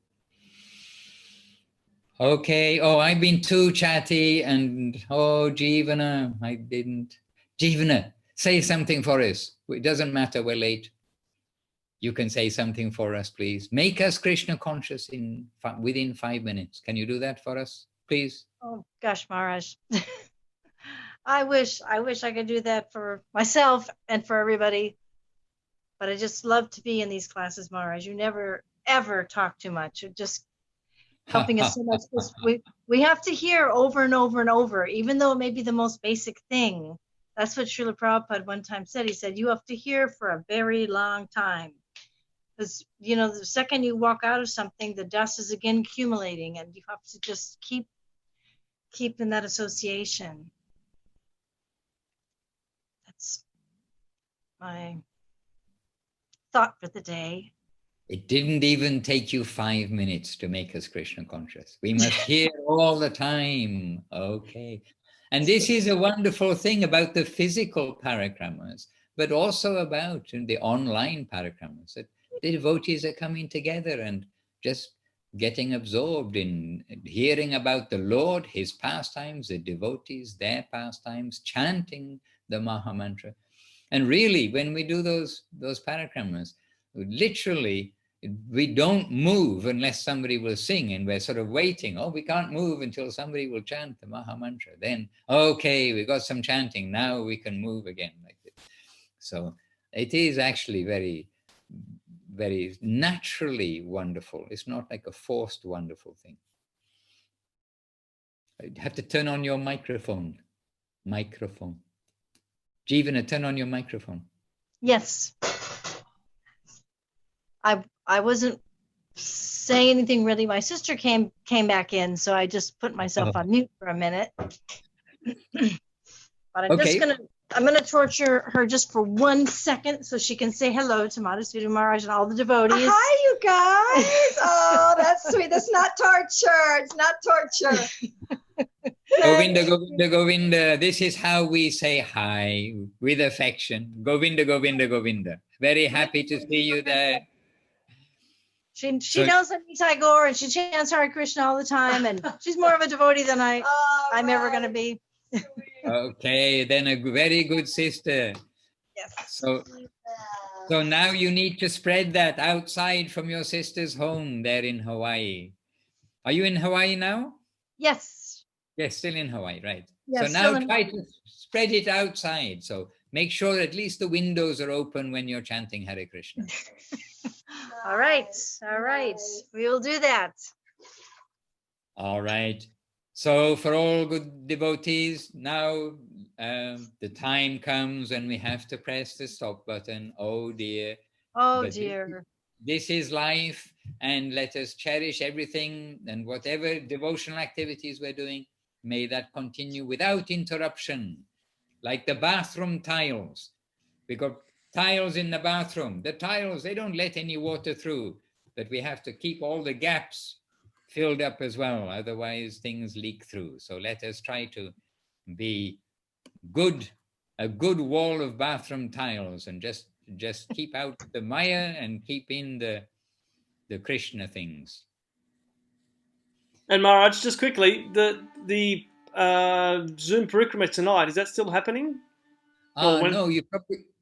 Speaker 1: Okay. Oh, I've been too chatty, and oh, Jeevana, I didn't. Jeevana, say something for us. It doesn't matter, we're late. You can say something for us, please. Make us Krishna conscious within 5 minutes. Can you do that for us, please?
Speaker 8: Oh gosh, Maharaj. I wish I could do that for myself and for everybody. But I just love to be in these classes, Maharaj. You never ever talk too much. You're just helping us so much. We have to hear over and over and over, even though it may be the most basic thing. That's what Srila Prabhupada one time said. He said, you have to hear for a very long time. Because, you know, the second you walk out of something, the dust is again accumulating, and you have to just keep in that association. That's my thought for the day.
Speaker 1: It didn't even take you 5 minutes to make us Krishna conscious. We must hear all the time. Okay. And this is a wonderful thing about the physical parikramas, but also about the online parikramas, that the devotees are coming together and just getting absorbed in hearing about the Lord, his pastimes, the devotees, their pastimes, chanting the Mahamantra. And really, when we do those parikramas, literally, we don't move unless somebody will sing, and we're sort of waiting. Oh, we can't move until somebody will chant the Mahamantra. Then, okay, we got some chanting. Now we can move again like this. So it is actually very, very naturally wonderful. It's not like a forced wonderful thing. You have to turn on your microphone. Jeevana, turn on your microphone.
Speaker 8: Yes. I wasn't saying anything really. My sister came back in, so I just put myself on mute for a minute. But I'm gonna torture her just for 1 second so she can say hello to Madhusudhan Maharaj and all the devotees.
Speaker 9: Hi, you guys. Oh, that's sweet. That's not torture. It's not torture.
Speaker 1: Govinda, Govinda, Govinda. This is how we say hi with affection. Govinda, Govinda, Govinda. Very happy to see you there.
Speaker 8: She knows Nitai Gaur, and she chants Hare Krishna all the time, and she's more of a devotee than I'm ever going to be.
Speaker 1: Okay, then a very good sister.
Speaker 8: Yes.
Speaker 1: So now you need to spread that outside from your sister's home there in Hawaii. Are you in Hawaii now?
Speaker 8: Yes.
Speaker 1: Yes, still in Hawaii, right.
Speaker 8: Yes,
Speaker 1: so now try to spread it outside. So make sure at least the windows are open when you're chanting Hare Krishna.
Speaker 8: All right. All right. We will do that.
Speaker 1: All right. So for all good devotees, now the time comes when we have to press the stop button. Oh dear.
Speaker 8: Oh
Speaker 1: But
Speaker 8: dear.
Speaker 1: this is life, and let us cherish everything, and whatever devotional activities we're doing, may that continue without interruption. Like the bathroom tiles. We got tiles in the bathroom. The tiles, they don't let any water through, but we have to keep all the gaps filled up as well. Otherwise, things leak through. So let us try to be good, a good wall of bathroom tiles, and just keep out the Maya and keep in the Krishna things.
Speaker 5: And Maharaj, just quickly, the Zoom Parikrama tonight, is that still happening?
Speaker 1: No, you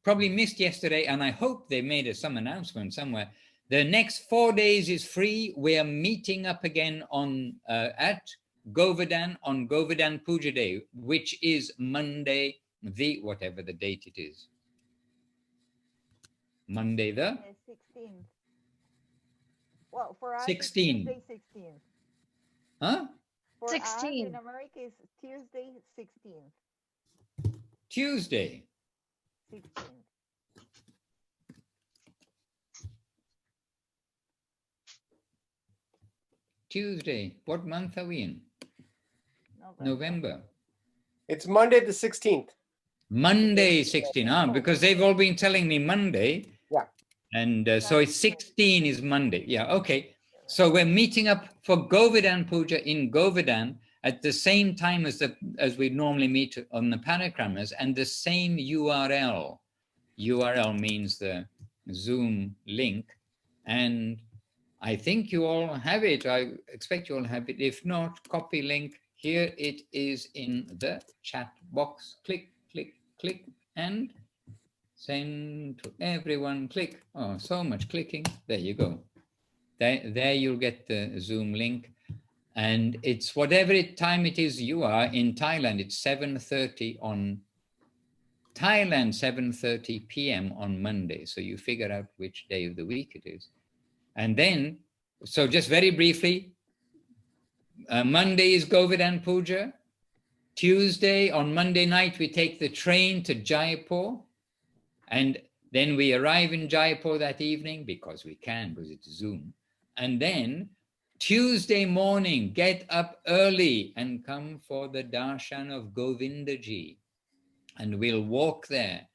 Speaker 1: probably missed yesterday, and I hope they made some announcement somewhere. The next 4 days is free. We are meeting up again on at Govardhan on Govardhan Puja Day, which is Monday, whatever the date it is. Monday the
Speaker 2: 16th. Well, for us,
Speaker 1: 16.
Speaker 2: it's Tuesday 16th.
Speaker 1: Huh?
Speaker 2: For
Speaker 8: 16.
Speaker 2: us in America, it's Tuesday 16th.
Speaker 1: Tuesday.
Speaker 2: 16th.
Speaker 1: Tuesday. What month are we in? November.
Speaker 7: It's Monday the 16th.
Speaker 1: Monday 16. Because they've all been telling me Monday.
Speaker 7: Yeah.
Speaker 1: And so it's 16 is Monday. Yeah, okay. So we're meeting up for Govardhan Puja in Govardhan at the same time as we normally meet on the Parikramas, and the same URL. URL means the Zoom link. And I think you all have it. I expect you all have it. If not, copy link. Here it is in the chat box. Click, click, click, and send to everyone. Click. Oh, so much clicking. There you go. There you'll get the Zoom link. And it's whatever time it is you are in Thailand. It's 7:30 on Thailand, 7:30 p.m. on Monday. So you figure out which day of the week it is. And then, so just very briefly, Monday is Govardhan Puja. Tuesday, on Monday night, we take the train to Jaipur. And then we arrive in Jaipur that evening because we can, because it's Zoom. And then Tuesday morning, get up early and come for the darshan of Govindaji. And we'll walk there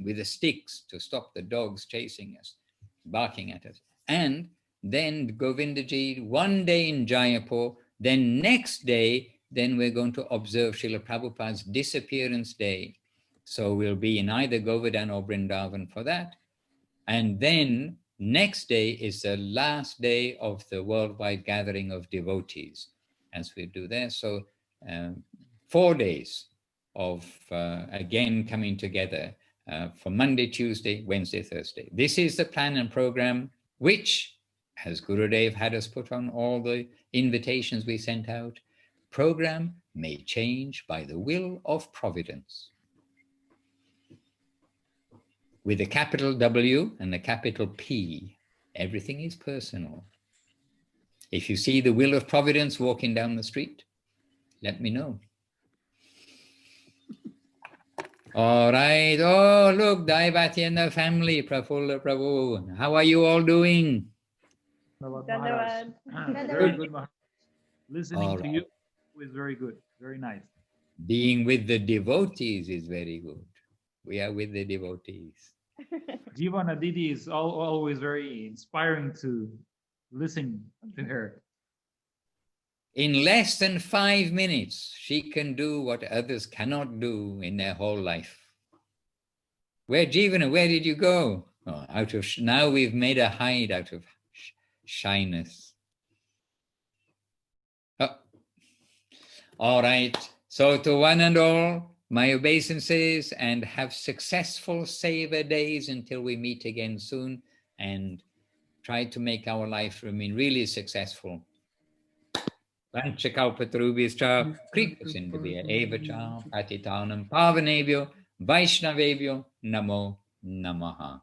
Speaker 1: with the sticks to stop the dogs chasing us, barking at us. And then Govindaji, one day in Jaipur, then next day, then we're going to observe Srila Prabhupada's disappearance day. So we'll be in either Govardhan or Vrindavan for that. And then next day is the last day of the worldwide gathering of devotees, as we do there. So 4 days of, again, coming together for Monday, Tuesday, Wednesday, Thursday. This is the plan and program, which, as Gurudev had us put on all the invitations we sent out, program may change by the will of providence. With a capital W and a capital P, everything is personal. If you see the will of providence walking down the street, let me know. All right. Oh, look, Daivati and the family, Prafulla Prabhu. How are you all doing?
Speaker 10: Very good, Maharaj. Listening to you is very good. Very nice.
Speaker 1: Being with the devotees is very good. We are with the devotees.
Speaker 10: Jivan Aditi is always very inspiring to listen to her.
Speaker 1: In less than 5 minutes, she can do what others cannot do in their whole life. Where, Jivana, where did you go? Oh, now we've made a hide out of shyness. Oh. All right. So to one and all, my obeisances, and have successful Seva days until we meet again soon, and try to make our life remain really successful. Vanchakalpatarubhyascha kripasindhubhya evacha patitanam pavanebhyo vaishnavebhyo namo namaha.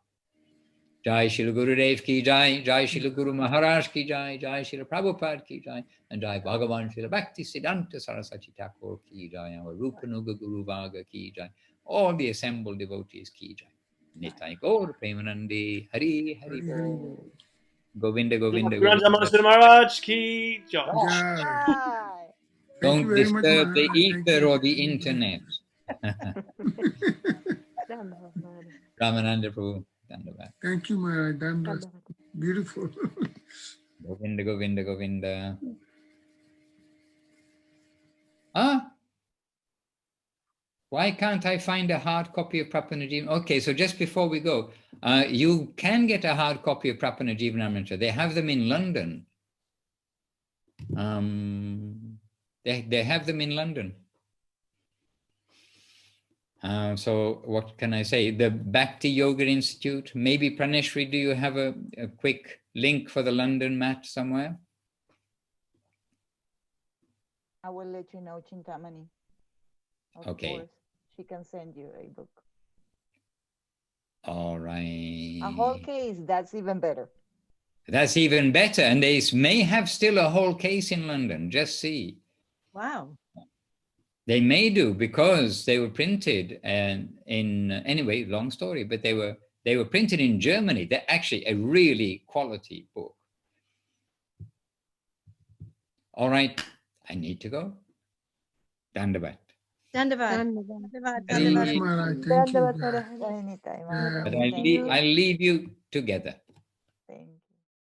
Speaker 1: Jai Shri Guru Dev ki Jai, Jai Shri Guru Maharaj ki Jai, Jai Shri Prabhupada ki Jai, and Jai Bhagavan Shri Bhakti Siddhanta Saraswati Thakur ki Jai, our Rupanuga Guru Vaga ki Jai, all the assembled devotees ki Jai. Nitai Gaur Premanandi, Hari Hari Bol. Govinda Govinda Govinda.
Speaker 5: Maharaj ki jai.
Speaker 11: Jai.
Speaker 12: Thank you
Speaker 1: Don't
Speaker 12: very much,
Speaker 1: disturb the
Speaker 12: Maharaj. Thank
Speaker 1: ether
Speaker 12: you.
Speaker 1: or the internet. Ramananda Prabhu. Dandavad.
Speaker 12: Thank you, Maharaj. Dandavad. Beautiful.
Speaker 1: Govinda Govinda Govinda. Ah, why can't I find a hard copy of Prapanajivan? Okay, so just before we go, you can get a hard copy of Prapanajivanamrita. They have them in London. They have them in London. So what can I say? The Bhakti Yoga Institute, maybe Praneshri, do you have a quick link for the London mat somewhere?
Speaker 2: I will let you know, Chintamani. Of
Speaker 1: Okay.
Speaker 2: course, she can send you a book.
Speaker 1: All right.
Speaker 2: A whole case, that's even better.
Speaker 1: That's even better. And they may have still a whole case in London. Just see.
Speaker 8: Wow.
Speaker 1: They may do, because they were printed in anyway, long story, but they were printed in Germany. They're actually a really quality book. All right, I need to go. Dandavad.
Speaker 8: Dandavad.
Speaker 12: Very much, Maharaj. Thank you.
Speaker 2: Anytime.
Speaker 1: But
Speaker 2: Thank you.
Speaker 1: I'll leave you together.